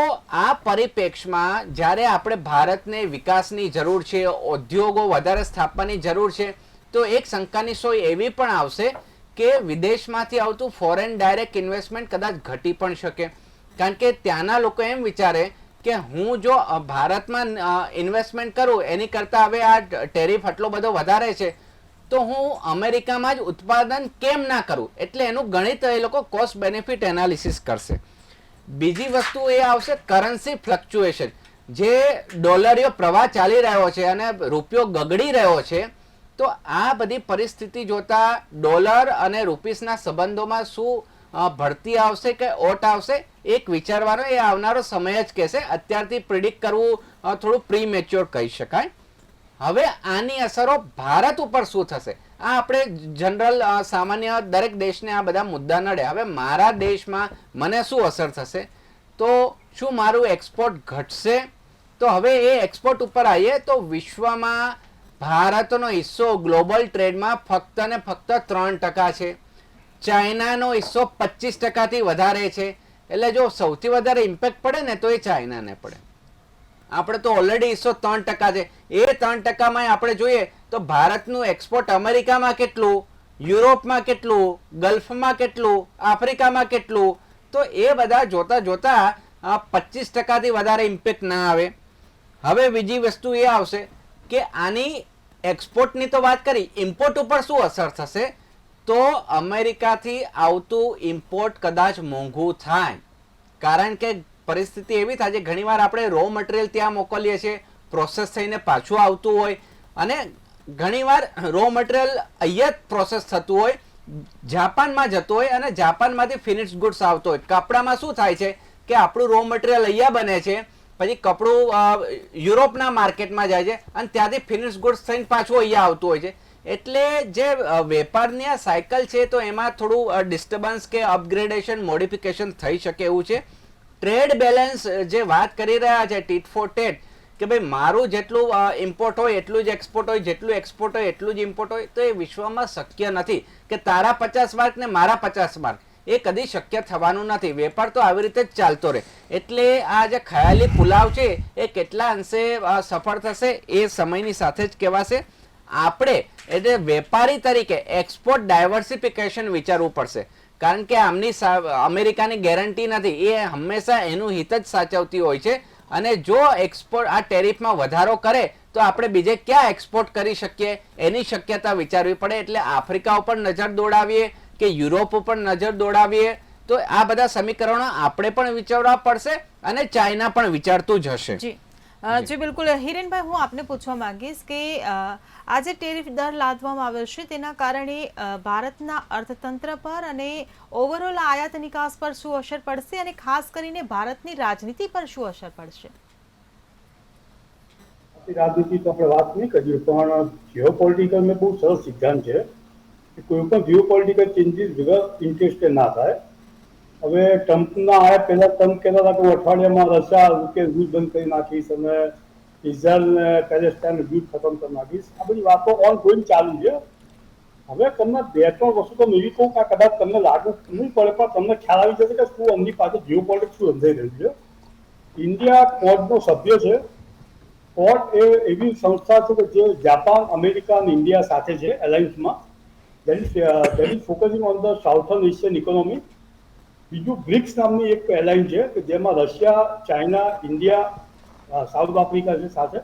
E: આ પરિપ્રેક્ષમાં જ્યારે આપણે ભારતને વિકાસની જરૂર છે, ઉદ્યોગો વધારે સ્થાપવાની જરૂર છે, તો એક શંકાની સોય એવી પણ આવશે કે વિદેશમાંથી આવતું ફોરેન ડાયરેક્ટ ઇન્વેસ્ટમેન્ટ કદાચ ઘટી પણ શકે. કારણ કે ત્યાંના લોકો એમ વિચારે કે હું જો ભારતમાં ઇન્વેસ્ટમેન્ટ કરું એની કરતાં હવે આ ટેરિફ આટલો બધો વધારે છે તો હું અમેરિકામાં જ ઉત્પાદન કેમ ના કરું? એટલે એનું ગણિત એ લોકો કોસ્ટ બેનિફિટ એનાલિસિસ કરશે. બીજી વસ્તુ એ આવશે કરન્સી ફ્લક્ચ્યુએશન. જે ડોલરીયો પ્રવાહ ચાલી રહ્યો છે અને રૂપિયો ગગડી રહ્યો છે, તો આ બધી પરિસ્થિતિ જોતા ડોલર અને રૂપીસના સંબંધોમાં શું ભરતી આવશે કે ઓટ આવશે એક વિચારવાનો એ આવનારો સમય જ કહેશે. અત્યારથી પ્રિડિક્ટ કરવું થોડું પ્રીમેચ્યોર કહી શકાય. હવે આની અસરો ભારત ઉપર શું થશે? આ આપણે જનરલ સામાન્ય દરેક દેશને આ બધા મુદ્દા નડે. હવે મારા દેશમાં મને શું અસર થશે? તો શું મારું એક્સપોર્ટ ઘટશે? તો હવે એ એક્સપોર્ટ ઉપર આવીએ તો વિશ્વમાં ભારતનો હિસ્સો ગ્લોબલ ટ્રેડમાં ફક્ત ને ફક્ત 3% છે. ચાઇનાનો હિસ્સો 25%થી વધારે છે. એટલે જો સૌથી વધારે ઇમ્પેક્ટ પડે ને તો એ ચાઇનાને પડે. આપણે તો ઓલરેડી હિસ્સો 3% છે. એ 3%માં આપણે જોઈએ તો ભારતનું એક્સપોર્ટ અમેરિકામાં કેટલું? યુરોપમાં કેટલું, ગલ્ફમાં કેટલું, આફ્રિકામાં કેટલું, તો એ બધા જોતા જોતા 25%થી વધારે ઇમ્પેક્ટ ના આવે. હવે બીજી વસ્તુ એ આવશે કે આની એક્સપોર્ટની તો વાત કરી, ઇમ્પોર્ટ ઉપર શું અસર થશે? તો અમેરિકાથી આવતું ઇમ્પોર્ટ કદાચ મોંઘું થાય, કારણ કે પરિસ્થિતિ એવી થાય છે ઘણીવાર આપણે રો મટીરિયલ ત્યાં મોકલીએ છીએ, પ્રોસેસ થઈને પાછું આવતું હોય, અને ઘણીવાર રો મટીરિયલ અહીંયા જ પ્રોસેસ થતું હોય, જાપાનમાં જતું હોય અને જાપાનમાંથી ફિનિશ ગુડ્સ આવતો હોય. કપડામાં શું થાય છે કે આપણું રો મટીરિયલ અહીંયા બને છે, પછી કપડું યુરોપના માર્કેટમાં જાય છે અને ત્યાંથી ફિનિશ ગુડ્સ થઈને પાછું અહીંયા આવતું હોય છે. એટલે જે વેપારની આ સાયકલ છે તો એમાં થોડું ડિસ્ટર્બન્સ કે અપગ્રેડેશન, મોડિફિકેશન થઈ શકે એવું છે. ટ્રેડ બેલેન્સ જે વાત કરી રહ્યા છે ટીટ ફોર ટેટ, કે ભાઈ મારું જેટલું ઇમ્પોર્ટ હોય એટલું જ એક્સપોર્ટ હોય, જેટલું એક્સપોર્ટ હોય એટલું જ ઇમ્પોર્ટ હોય, તો એ વિશ્વમાં શક્ય નથી કે તારા 50 માર્ક ને મારા 50 માર્ક, એ કદી શક્ય થવાનું નથી. વેપાર તો આવી રીતે જ ચાલતો રહે. એટલે આ જે ખયાલી પુલાવ છે એ કેટલા અંશે સફળ થશે એ સમયની સાથે જ કહેવાશે. આપણે એટલે વેપારી તરીકે એક્સપોર્ટ ડાયવર્સિફિકેશન વિચારવું પડશે, કારણ કે આમની અમેરિકાની ગેરંટી નથી, એ હંમેશા એનું હિત જ સાચવતી હોય છે. અને જો એક્સપોર્ટ આ ટેરિફમાં વધારો કરે તો આપણે બીજે ક્યાં એક્સપોર્ટ કરી શકીએ એની શક્યતા વિચારવી પડે. એટલે આફ્રિકા ઉપર નજર દોડાવીએ કે યુરોપ ઉપર નજર દોડાવીએ, તો આ બધા સમીકરણો આપણે પણ વિચારવા પડશે અને ચાઇના પણ વિચારતું જ હશે.
A: જી બિલકુલ. હિરેનભાઈ, હું આપને પૂછવા માંગીશ કે આ જે ટેરિફ દર લાદવામાં આવ્યો છે તેના કારણે ભારતના અર્થતંત્ર પર અને ઓવરઓલ આયાત નિકાસ પર શું અસર પડશે, અને ખાસ કરીને ભારતની રાજનીતિ પર શું અસર પડશે?
D: રાજનીતિ તો આપણે વાત નહીં કરીએ, પણ જીઓપોલિટિકલ મેં બહુ સરસ સિદ્ધાંત છે કે કોઈ પણ જીઓપોલિટિકલ ચેન્જીસ વગર ઇન્ટરેસ્ટ ના થાય. હવે ટ્રમ્પના આવ્યા પહેલા ટ્રમ્પ કહેતા હતા કે અઠવાડિયામાં રશિયા કે યુદ્ધ બંધ કરી નાખીશ અને ઇઝરાયલ ને પેલેસ્ટાઇન યુદ્ધ ખતમ કરી નાખીશ. આ બધી વાતો ઓન ગોઈંગ ચાલુ છે. હવે તમને 2-3 વસ્તુ તો એવી કહું કે કદાચ તમને લાગુ નહીં પડે, પણ તમને ખ્યાલ આવી જશે કે શું એમની પાસે જીઓપોલિટિક્સ શું અંધાઈ રહ્યું છે. ઇન્ડિયા ક્વોડનો સભ્ય છે. ક્વોડ એ એવી સંસ્થા છે કે જે જાપાન, અમેરિકા અને ઇન્ડિયા સાથે છે એલાયન્સમાં. That is focusing on the southern Asian economy. બીજું બ્રિક્સ નામની એક એલાયન્સ છે કે જેમાં Russia, China, India, South Africa છે સાથે,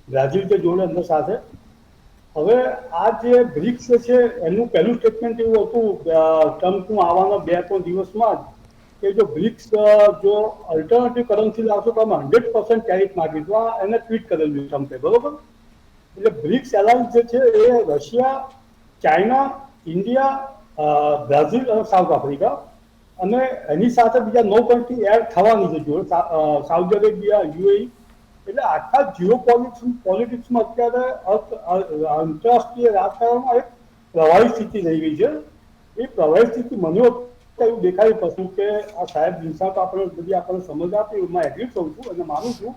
D: બ્રાઝિલ છે જોડે અંદર સાથે. હવે આ જે બ્રિક્સ છે એનું પહેલું સ્ટેટમેન્ટ એવું હતું ટ્રમ્પનું આવવાના 2-3 દિવસમાં જ કે જો બ્રિક્સ જો અલ્ટરનેટિવ કરન્સી લાવશો તો અમે 100% ટેરિફ નાખીશું. આ એને ટ્વીટ કરેલું ટ્રમ્પે, બરોબર. એટલે બ્રિક્સ એલાયન્સ જે છે એ રશિયા, ચાઇના, ઇન્ડિયા, બ્રાઝિલ અને સાઉથ આફ્રિકા, અને એની સાથે બીજા 9 કન્ટ્રી એડ થવાની છે જોડે, સાઉદી અરેબિયા, યુએઈ. એટલે આખા પોલિટિક્સમાં અત્યારે આંતરરાષ્ટ્રીય રાજકારણમાં એક પ્રવાહી સ્થિતિ થઈ ગઈ છે. એ પ્રવાહી સ્થિતિ મને એવું દેખાડી પડતું કે આ સાહેબ નિશાંત આપણે બધી આપણને સમજ આપી, એમાં એગ્રી થઉં છું અને માનું છું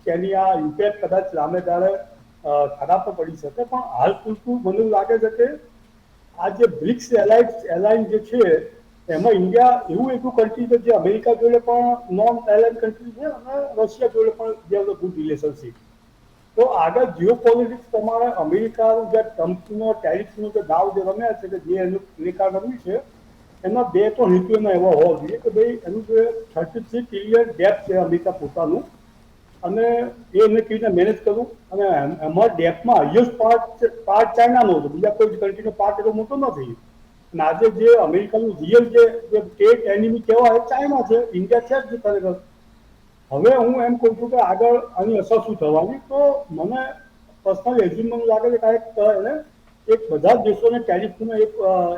D: કે એની આ ઇમ્પેક્ટ કદાચ લાંબે ગાળે ખરાબ પણ પડી શકે. પણ હાલ પૂરતું મને એવું લાગે છે કે આ જે બ્રિક્સ એલાયન્સ જે છે એમાં ઇન્ડિયા એવું એક કન્ટ્રી છે જે અમેરિકા જોડે પણ નોન એલાયન કન્ટ્રી છે અને રશિયા જોડે પણ જે ગુડ રિલેશનશીપ. તો આગળ જીઓપોલિટિક્સ પ્રમાણે અમેરિકાનું જે ટ્રમ્પનો ટેરિફનો જે દાવ જે રમ્યા છે કે જે એનું રેકા રમ્યું છે એમાં 2-3 હેતુ એમાં એવા હોવા જોઈએ કે ભાઈ એનું જે 33 ટ્રિલિયન ડેપ છે અમેરિકા પોતાનું, અને એ એમને કેવી રીતે મેનેજ કરવું. અને એમાં ડેપમાં હાઈએસ્ટ પાર્ટ ચાઇનાનો છે, બીજા કોઈ કન્ટ્રીનો પાર્ટ એટલો મોટો નથી. અને આજે જે અમેરિકાનું રિયલ જે સ્ટેટ એનિમી કહેવાય ચાઇના છે, ઇન્ડિયા છે જ ખરેખર. હવે હું એમ કહું છું કે આગળ આની અસર શું થવાની, તો મને પર્સનલ એઝ્યુમ લાગે છે કે એને એક બધા જ દેશોને ટેરિફનો એક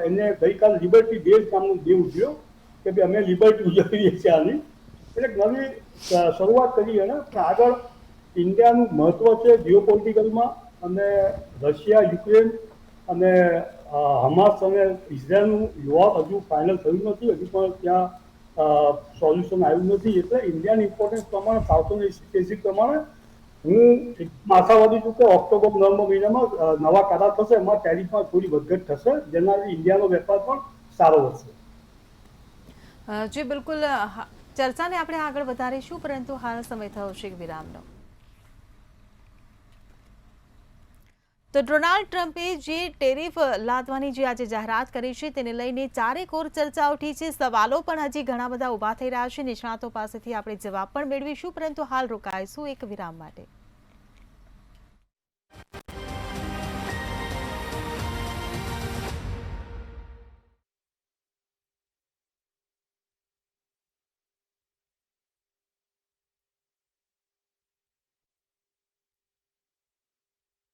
D: એને ગઈકાલે લિબર્ટી ડે નામનો ડે ઉજવ્યો કે ભાઈ અમે લિબર્ટી ઉજવીએ છીએ આની. એટલે નવી શરૂઆત કરી એને. આગળ ઇન્ડિયાનું મહત્વ છે જીઓપોલિટિકલમાં, અને રશિયા, યુક્રેન અને હમાસ અને ઇઝરાયલનું યુવા હજુ ફાઇનલ થયું નથી, હજુ પણ ત્યાં સોલ્યુશન આવ્યું નથી. એટલે ઇન્ડિયાની ઇમ્પોર્ટન્સ પ્રમાણે, સાઉથર્ન એશિયા પ્રમાણે હું આશાવાદી છું કે ઓક્ટોબર-નવેમ્બર મહિનામાં નવા કરાર થશે, એમાં ટેરિફમાં થોડી વધઘટ થશે, જેનાથી ઇન્ડિયાનો વેપાર પણ સારો વધશે.
A: જી બિલકુલ. ચર્ચાને આપણે આગળ વધારીશું, પરંતુ હાલ સમય થયો છે વિરામનો. તો ડોનાલ્ડ ટ્રમ્પે જે ટેરિફ લાદવાની જે આજે જાહેરાત કરી છે તેને લઈને ચારેકોર ચર્ચા ઉઠી છે. સવાલો પણ હજી ઘણા બધા ઊભા થઈ રહ્યા છે. નિષ્ણાતો પાસેથી આપણે જવાબ પણ મેળવીશું, પરંતુ હાલ રોકાઈશું એક વિરામ માટે.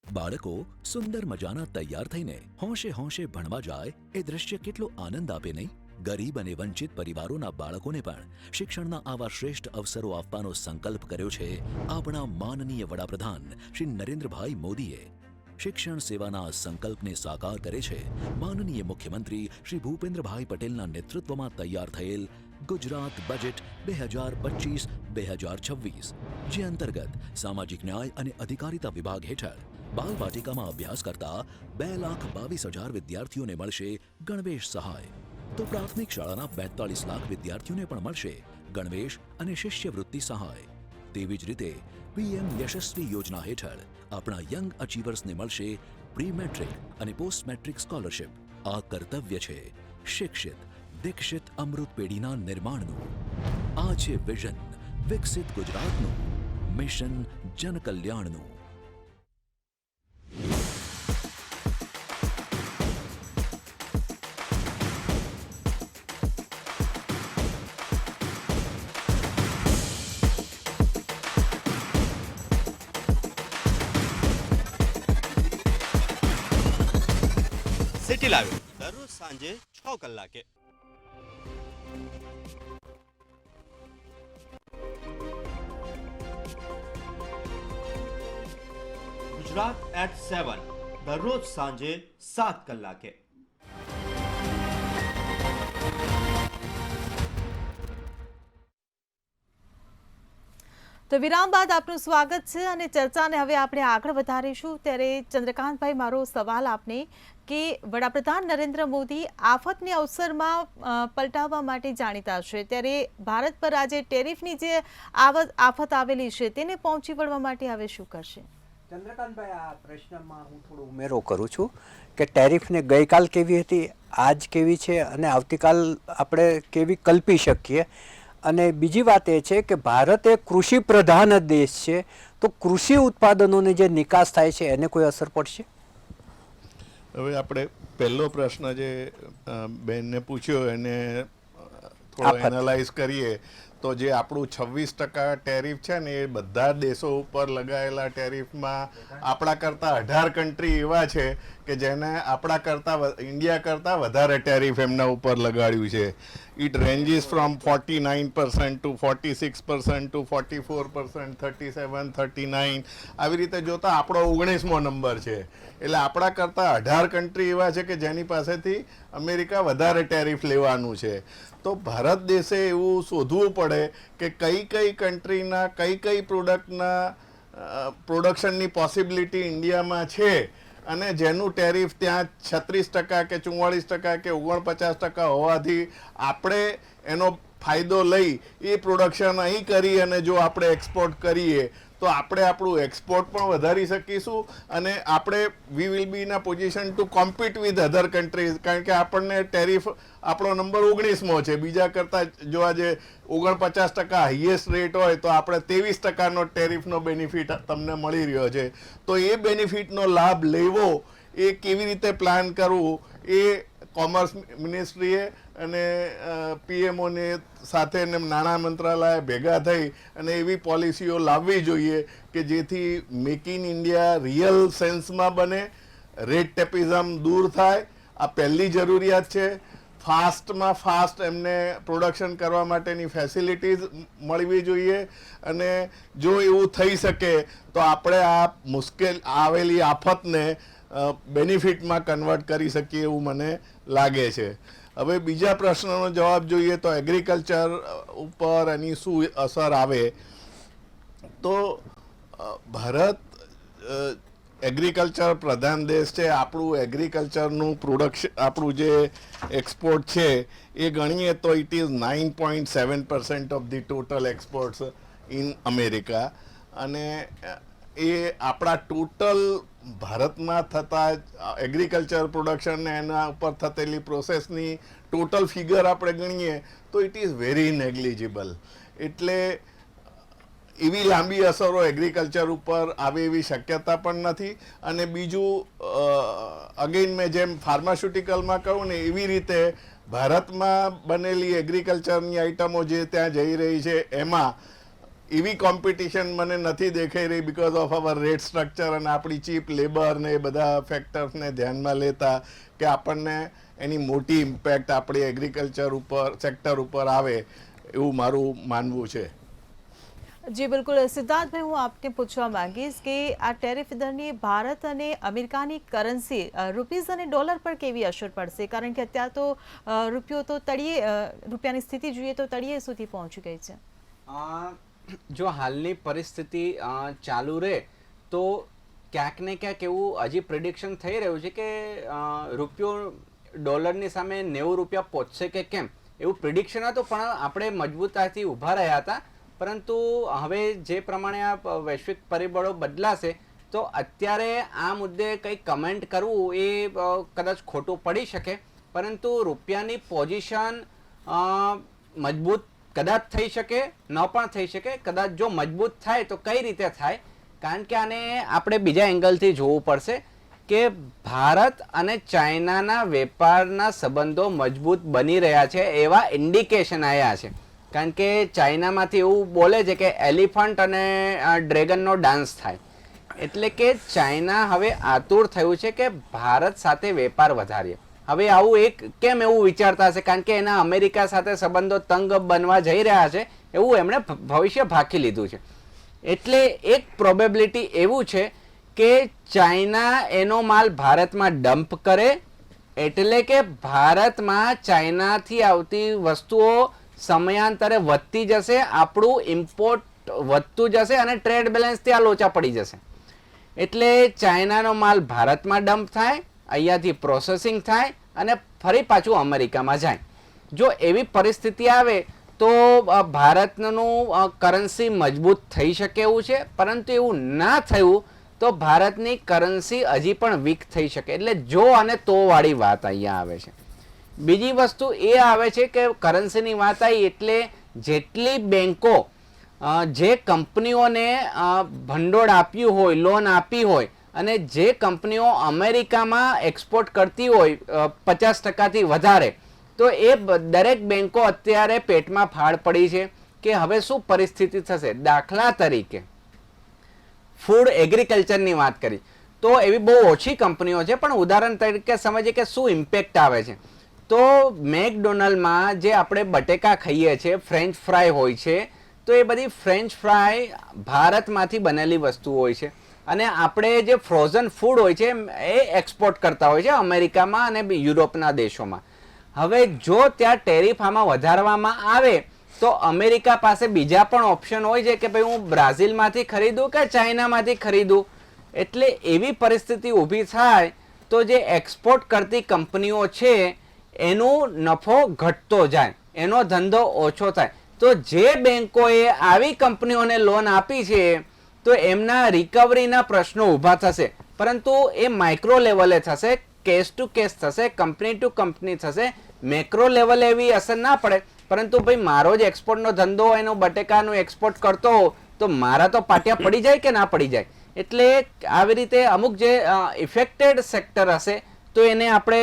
F: બાળકો સુંદર મજાના તૈયાર થઈને હોંશે હોંશે ભણવા જાય એ દ્રશ્ય કેટલો આનંદ આપે નહીં? ગરીબ અને વંચિત પરિવારોના બાળકોને પણ શિક્ષણના આવા શ્રેષ્ઠ અવસરો આપવાનો સંકલ્પ કર્યો છે આપણા માનનીય વડાપ્રધાન શ્રી નરેન્દ્રભાઈ મોદીએ. શિક્ષણ સેવાના આ સંકલ્પને સાકાર કરે છે માનનીય મુખ્યમંત્રી શ્રી ભૂપેન્દ્રભાઈ પટેલના નેતૃત્વમાં તૈયાર થયેલ ગુજરાત બજેટ 2025-2026, જે અંતર્ગત સામાજિક ન્યાય અને અધિકારિતા વિભાગ હેઠળ બાલવાટિકામાં અભ્યાસ કરતા 2,22,000 વિદ્યાર્થીઓને મળશે ગણવેશ સહાય. તો પ્રાથમિક શાળાના 42 લાખ વિદ્યાર્થીઓને પણ મળશે ગણવેશ અને શિષ્યવૃત્તિ સહાય. તેવી જ રીતે પીએમ યશસ્વી યોજના હેઠળ આપણા યંગ અચીવર્સને મળશે પ્રી મેટ્રિક અને પોસ્ટ મેટ્રિક સ્કોલરશિપ. આ કર્તવ્ય છે શિક્ષિત દીક્ષિત અમૃત પેઢીના નિર્માણનું. આ છે વિઝન વિકસિત ગુજરાતનું, મિશન જનકલ્યાણનું.
G: સિટી લાઈવ દરરોજ સાંજે 6 કલાકે. ગુજરાત એટ 7 દરરોજ સાંજે 7 કલાકે.
A: તો વિરામ બાદ આપનું સ્વાગત છે અને ચર્ચાને હવે આપણે આગળ વધારીશું. ત્યારે ચંદ્રકાંતભાઈ, મારો સવાલ આપને કે વડાપ્રધાન નરેન્દ્ર મોદી આફતને અવસરમાં પલટાવવા માટે જાણીતા છે, ત્યારે ભારત પર આજે ટેરિફની જે આફત આવેલી છે તેને પહોંચી વળવા માટે હવે શું કરશે?
B: ચંદ્રકાંતભાઈ, આ પ્રશ્નમાં હું થોડો ઉમેરો કરું છું કે ટેરિફને ગઈકાલ કેવી હતી, આજ કેવી છે અને આવતીકાલ આપણે કેવી કલ્પી શકીએ. અને બીજી વાત એ છે કે ભારત એક કૃષિ પ્રધાન દેશ છે, તો કૃષિ ઉત્પાદનોની જે નિકાસ થાય છે એને કોઈ અસર પડશે?
C: હવે આપણે પહેલો પ્રશ્ન જે બેનને પૂછ્યો એને થોડો એનાલાઇઝ કરીએ તો જે આપણું 26% ટેરિફ છે ને એ બધા દેશો ઉપર લગાયેલા ટેરિફમાં આપણા કરતાં 18 કન્ટ્રી એવા છે કે જેને આપણા કરતાં ઇન્ડિયા કરતાં વધારે ટેરિફ એમના ઉપર લગાડ્યું છે. It ranges from 49% to 46% to 44%, 37, 39, આવી રીતે જોતા આપણો 19મો નંબર છે. એટલે આપણા કરતાં 18 કન્ટ્રી એવા છે કે જેની પાસેથી અમેરિકા વધારે ટેરિફ લેવાનું છે. તો ભારત દેશે એવું શોધવું પડે કે કઈ કઈ કન્ટ્રીના કઈ કઈ પ્રોડક્ટના પ્રોડક્શનની પોસિબિલિટી ઇન્ડિયામાં છે અને જેનું ટેરિફ ત્યાં 36% કે 44% કે 49% હોવાથી આપણે એનો ફાયદો લઈ એ પ્રોડક્શન અહીં કરી અને જો આપણે એક્સપોર્ટ કરીએ તો આપણે આપણું એક્સપોર્ટ પણ વધારી શકીશું અને આપણે we will be in a position to compete with other countries. કારણ કે આપણને ટેરિફ આપણો નંબર 19મો છે. બીજા કરતાં જો આજે 49% હાઈએસ્ટ રેટ હોય તો આપણે 23%નો ટેરિફનો બેનિફિટ તમને મળી રહ્યો છે. તો એ બેનિફિટનો લાભ લેવો એ કેવી રીતે પ્લાન કરવું એ કોમર્સ મિનિસ્ટ્રીએ અને પીએમઓને સાથે નાણાં મંત્રાલય ભેગા થઈ અને એવી પોલિસીઓ લાવવી જોઈએ કે જેથી મેક ઇન ઇન્ડિયા રિયલ સેન્સમાં બને, રેટ ટેપિઝમ દૂર થાય. આ પહેલી જરૂરિયાત છે. ફાસ્ટમાં ફાસ્ટ એમને પ્રોડક્શન કરવા માટેની ફેસિલિટીઝ મળવી જોઈએ અને જો એવું થઈ શકે તો આપણે આ મુશ્કેલ આવેલી આફતને બેનિફિટમાં કન્વર્ટ કરી શકીએ એવું મને લાગે છે. હવે બીજા પ્રશ્નનો જવાબ જોઈએ તો એગ્રીકલ્ચર ઉપર એની શું અસર આવે. તો ભારત એગ્રીકલ્ચર પ્રધાન દેશ છે. આપણું એગ્રીકલ્ચરનું પ્રોડક્શન આપણું જે એક્સપોર્ટ છે એ ગણીએ તો it is 9.7% of the total exports in America અને એ આપણા ટોટલ ભારતમાં થતા એગ્રીકલ્ચર પ્રોડક્શન ને એના ઉપર થતેલી પ્રોસેસની ટોટલ ફિગર આપણે ગણીએ તો ઇટ ઇઝ વેરી નેગ્લિજિબલ. એટલે એવી લાંબી અસરો એગ્રીકલ્ચર ઉપર આવે એવી શક્યતા પણ નથી. અને બીજું અગેન મેં જેમ ફાર્માસ્યુટિકલમાં કહું ને એવી રીતે ભારતમાં બનેલી એગ્રીકલ્ચરની આઇટમો જે ત્યાં જઈ રહી છે એમાં એવી કોમ્પિટિશન મને નથી દેખાઈ રહી because of our rate structure અને આપણી ચીપ લેબર ને એ બધા ફેક્ટર્સને ધ્યાનમાં લેતા કે આપણને એની મોટી ઇમ્પેક્ટ આપણી એગ્રીકલ્ચર ઉપર સેક્ટર ઉપર આવે એવું મારું માનવું છે.
A: જી બિલકુલ સિદ્ધાર્થભાઈ, હું આપને પૂછવા માંગીશ કે આ ટેરિફ દરની ભારત અને અમેરિકાની કરન્સી રૂપીઝ અને ડોલર પર કેવી અસર પડશે? કારણ કે અત્યારે તો રૂપિયો તો રૂપિયાની સ્થિતિ જોઈએ તો તળિયે સુધી પહોંચી ગઈ છે.
E: જો હાલની પરિસ્થિતિ ચાલુ રહે તો ક્યાંક ને ક્યાંક એવું હજી પ્રિડિક્શન થઈ રહ્યું છે કે રૂપિયો ડોલરની સામે 90 રૂપિયા પહોંચશે કે કેમ એવું પ્રિડિક્શન હતું, પણ આપણે મજબૂતાઈથી ઊભા રહ્યા હતા. પરંતુ હવે જે પ્રમાણે આ વૈશ્વિક પરિબળો બદલાશે તો અત્યારે આ મુદ્દે કંઈ કમેન્ટ કરવું એ કદાચ ખોટું પડી શકે. પરંતુ રૂપિયાની પોઝિશન મજબૂત કદાચ થઈ શકે, ન પણ થઈ શકે. કદાચ જો મજબૂત થાય તો કઈ રીતે થાય? કારણ કે આને આપણે બીજા એંગલથી જોવું પડશે કે ભારત અને ચાઇનાના વેપારના સંબંધો મજબૂત બની રહ્યા છે એવા ઇન્ડિકેશન આવ્યા છે. કારણ કે ચાઇનામાંથી એવું બોલે છે કે એલિફન્ટ અને ડ્રેગનનો ડાન્સ થાય. એટલે કે ચાઇના હવે આતુર થયું છે કે ભારત સાથે વેપાર વધારીએ. હવે આવું એક કેમ એવું વિચારતા હશે? કારણ કે એના અમેરિકા સાથે સંબંધો તંગ બનવા જઈ રહ્યા છે એવું એમણે ભવિષ્ય ભાકી લીધું છે. એટલે એક પ્રોબેબિલિટી એવું છે કે ચાઇના એનો માલ ભારતમાં ડમ્પ કરે, એટલે કે ભારતમાં ચાઇનાથી આવતી વસ્તુઓ સમયાંતરે વધતી જશે, આપણું ઇમ્પોર્ટ વધતું જશે અને ટ્રેડ બેલેન્સ ત્યાં લોચા પડી જશે. એટલે ચાઇનાનો માલ ભારતમાં ડમ્પ થાય, અહીંયાથી પ્રોસેસિંગ થાય અને ફરી પાછું અમેરિકામાં જાય. જો એવી પરિસ્થિતિ આવે તો ભારતનું કરન્સી મજબૂત થઈ શકે એવું છે. પરંતુ એવું ના થયું તો ભારતની કરન્સી હજી પણ વીક થઈ શકે. એટલે જો અને તો વાળી વાત અહીંયા આવે છે. બીજી વસ્તુ એ આવે છે કે કરન્સીની વાત આવી એટલે જેટલી બેંકો જે કંપનીઓને ભંડોળ આપ્યું હોય, લોન આપી હોય અને જે કંપનીઓ અમેરિકામાં એક્સપોર્ટ કરતી હોય 50%થી વધારે, તો એ દરેક બેંકો અત્યારે પેટમાં ફાળ પડી છે કે હવે શું પરિસ્થિતિ થશે. દાખલા તરીકે ફૂડ એગ્રીકલ્ચરની વાત કરી તો એવી બહુ ઓછી કંપનીઓ છે, પણ ઉદાહરણ તરીકે સમજીએ કે શું ઇમ્પેક્ટ આવે છે. તો મેકડોનલ્ડમાં જે આપણે બટેકા ખાઈએ છીએ, ફ્રેન્ચ ફ્રાય હોય છે, તો એ બધી ફ્રેન્ચ ફ્રાય ભારતમાંથી બનેલી વસ્તુ હોય છે. અને આપણે જે ફ્રોઝન ફૂડ હોય છે એ એક્સપોર્ટ કરતા હોય છે અમેરિકામાં અને યુરોપના દેશોમાં. હવે જો ત્યાં ટેરિફ આમાં વધારવામાં આવે તો અમેરિકા પાસે બીજા પણ ઓપ્શન હોય છે કે ભાઈ હું બ્રાઝિલમાંથી ખરીદું કે ચાઇનામાંથી ખરીદું. એટલે એવી પરિસ્થિતિ ઊભી થાય તો જે એક્સપોર્ટ કરતી કંપનીઓ છે એનો નફો ઘટતો જાય, એનો ધંધો ઓછો થાય. તો જે બેંકોએ આવી કંપનીઓને લોન આપી છે તો એમના રિકવરીના પ્રશ્નો ઊભા થશે. પરંતુ એ માઇક્રો લેવલે થશે, કેસ ટુ કેસ થશે, કંપની ટુ કંપની થશે. મેક્રો લેવલે એવી અસર ના પડે. પરંતુ ભાઈ મારો જ એક્સપોર્ટનો ધંધો એનો બટેકાનું એક્સપોર્ટ કરતો હો તો મારા તો પાટિયા પડી જાય કે ના પડી જાય. એટલે આવી રીતે અમુક જે ઇફેક્ટેડ સેક્ટર હશે તો એને આપણે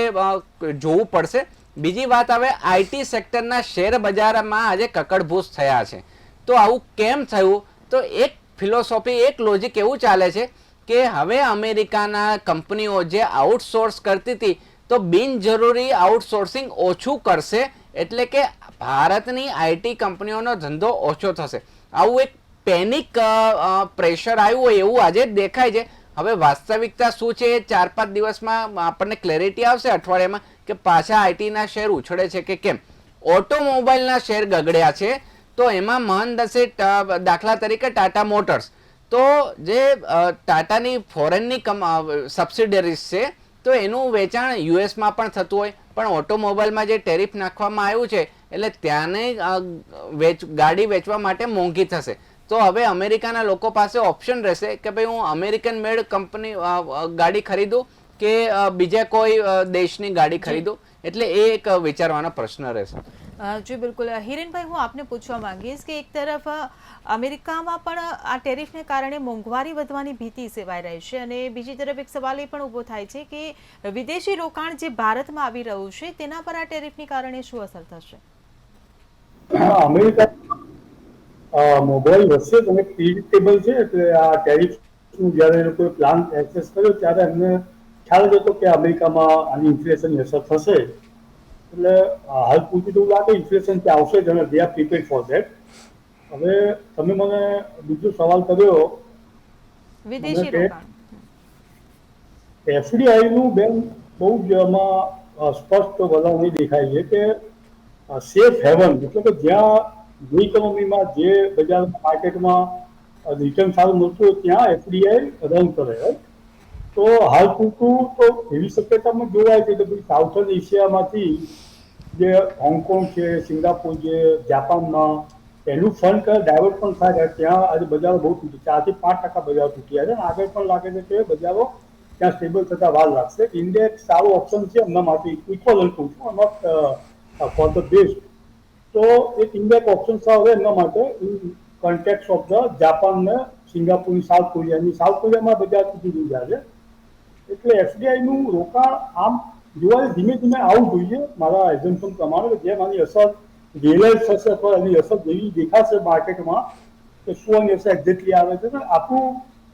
E: જોવું પડશે. બીજી વાત આવે આઈટી સેક્ટરના શેર બજારમાં આજે કકડભૂસ થયા છે. તો આવું કેમ થયું? તો એક ફિલોસોફી, એક લોજિક એવું ચાલે છે કે હવે અમેરિકાના કંપનીઓ જે આઉટસોર્સ કરતી હતી તો બિનજરૂરી આઉટસોર્સિંગ ઓછું કરશે, એટલે કે ભારતની આઈટી કંપનીઓનો ધંધો ઓછો થશે. આવું એક પેનિક પ્રેશર આવ્યું હોય એવું આજે દેખાય છે. હવે વાસ્તવિકતા શું છે 4-5 દિવસમાં આપણને ક્લેરિટી આવશે, અઠવાડિયામાં, કે પાછા આઈટીના શેર ઉછળે છે કે કેમ. ઓટોમોબાઈલના શેર ગગડ્યા છે તો એમાં મહાન દશે દાખલા તરીકે ટાટા મોટર્સ. તો જે ટાટાની ફોરેનની સબસિડરીઝ છે તો એનું વેચાણ યુએસમાં પણ થતું હોય, પણ ઓટોમોબાઈલમાં જે ટેરિફ નાખવામાં આવ્યું છે એટલે ત્યાંને ગાડી વેચવા માટે મોંઘી થશે. તો હવે અમેરિકાના લોકો પાસે ઓપ્શન રહેશે કે ભાઈ હું અમેરિકન મેડ કંપની ગાડી ખરીદું કે બીજા કોઈ દેશની ગાડી ખરીદું, એટલે એ એક વિચારવાનો પ્રશ્ન રહેશે.
A: જી બિલકુલ. હિરેનભાઈ, હું આપને પૂછવા માંગીશ કે એક તરફ અમેરિકામાં પણ આ ટેરિફને કારણે મોંઘવારી વધવાની ભીતિ સેવાઈ રહી છે અને બીજી તરફ એક સવાલ એ પણ ઊભો થાય છે કે વિદેશી રોકાણ જે ભારતમાં આવી રહ્યું છે તેના પર આ ટેરિફને કારણે શું અસર થશે?
D: અમેરિકા મોબાઈલ વધશે તમે પ્રિડિક્ટેબલ છે, એટલે આ ટેરિફનું જ્યારે એ લોકોએ પ્લાન એક્સેસ કર્યો ત્યારે એમને ખ્યાલ જ હતો કે અમેરિકામાં આની ઇન્ફ્લેશનની અસર થશે. એટલે હાલ પૂરતું તો એવું લાગે ઇન્ફ્લેશન ત્યાં આવશે જ અને they are prepared for that. હવે તમે મને બીજો સવાલ કર્યો
A: વિદેશી રોકાણ,
D: FDI નું બેન બહુ જ એમાં સ્પષ્ટ વલણ દેખાય છે કે સેફ હેવન, એટલે કે જ્યાં જે ઇકોનોમીમાં જે બજાર માર્કેટમાં રિટર્ન સારું મળતું હોય ત્યાં FDI રન કરે. તો હાલ પૂરતું તો એવી શક્યતામાં જોવાય છે કે ભાઈ સાઉથર્ન એશિયામાંથી જે હોંગકોંગ છે, સિંગાપુર છે, જાપાનમાં એનું ફંડ ડાયવર્ટ પણ થાય છે. ત્યાં આજે બજારો બહુ તૂટી, 4 થી 5% બજારો તૂટ્યા છે અને આગળ પણ લાગે છે કે બજારો ત્યાં સ્ટેબલ થતા વાર લાગશે. ઇન્ડિયા એક સારો ઓપ્શન છે એમના માટે, ઇક્વલન્ટ કહું છું, નોટ ફોર ધ બેસ્ટ. તો એક ઇન્ડિયા એક ઓપ્શન સારો એમના માટે in contact of the Japan ને સિંગાપુરની, સાઉથ કોરિયામાં બજાર તૂટી ગયા છે. એટલે FDI નું રોકાણ આમ જોવા ધીમે ધીમે આવવું જોઈએ મારા એઝમ્પશન પ્રમાણે, જેમ આની અસર રિયલાઇઝ થશે અથવા એની અસર જેવી દેખાશે માર્કેટમાં કે શું આની અસર એક્ઝેક્ટલી આવે છે. આપણું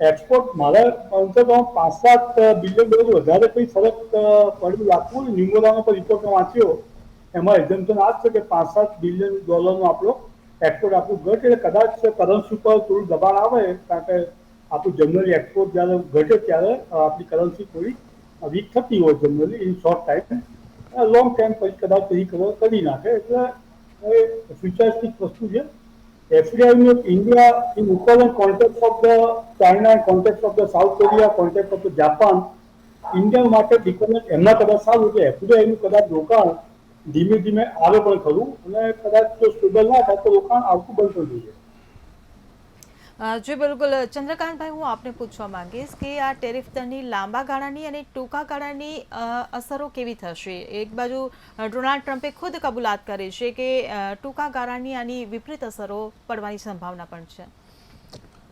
D: એક્સપોર્ટ મારા કમસે કમ $5-7 બિલિયન વધારે કંઈ ફરક પડ્યું લાગતું. ન્યુમોરાનો પર રિપોર્ટ વાંચ્યો એમાં એક્ઝમ્પશન આ જ છે કે $5-7 બિલિયન આપણો એક્સપોર્ટ આપણું ઘટે. એટલે કદાચ કરન્સી પર થોડું દબાણ આવે, કારણ કે આપણું જનરલી એક્સપોર્ટ જ્યારે ઘટે ત્યારે આપણી કરન્સી થોડી વીક થતી હોય generally in short time. Long time પછી કદાચ રિકવર કરી નાખે. એટલે એ ફ્યુચરિસ્ટિક વસ્તુ છે. FDI નું India in equivalent contact of the China, contact of the south Korea, contact of the Japan, Indian market equivalent એમના કદાચ સારું છે. FDI નું કદાચ રોકાણ ધીમે ધીમે આવે પણ ખરું અને કદાચ જો સ્ટેબલ ના થાય તો રોકાણ આવતું બંધ કરી દઈએ.
A: જી બિલકુલ. ચંદ્રકાંતભાઈ, હું આપને પૂછવા માંગીશ કે આ ટેરિફ દરની લાંબા ગાળાની અને ટૂંકા ગાળાની અસરો કેવી થશે? એક બાજુ ડોનાલ્ડ ટ્રમ્પે ખુદ કબૂલાત કરી છે કે ટૂંકા ગાળાની આની વિપરીત અસરો પડવાની સંભાવના પણ છે.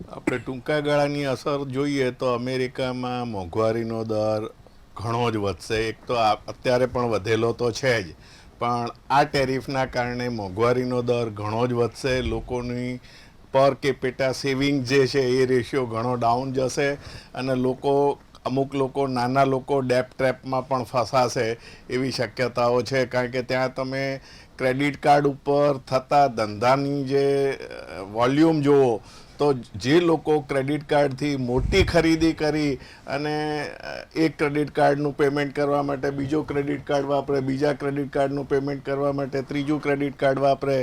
C: આપણે ટૂંકા ગાળાની અસર જોઈએ તો અમેરિકામાં મોંઘવારીનો દર ઘણો જ વધશે. એક તો અત્યારે પણ વધેલો તો છે જ, પણ આ ટેરિફના કારણે મોંઘવારીનો દર ઘણો જ વધશે. લોકોની પર કેપિટા સેવિંગ જે છે એ રેશિયો ઘણો ડાઉન જશે અને અમુક લોકો, નાના લોકો ડેપ ટ્રેપમાં પણ ફસાશે એવી શક્યતાઓ છે. કારણ કે ત્યાં તમે ક્રેડિટ કાર્ડ ઉપર થતા ધંધાની જે વોલ્યુમ જુઓ તો જે લોકો ક્રેડિટ કાર્ડથી મોટી ખરીદી કરી અને એક ક્રેડિટ કાર્ડનું પેમેન્ટ કરવા માટે બીજો ક્રેડિટ કાર્ડ વાપરે, બીજા ક્રેડિટ કાર્ડનું પેમેન્ટ કરવા માટે ત્રીજું ક્રેડિટ કાર્ડ વાપરે,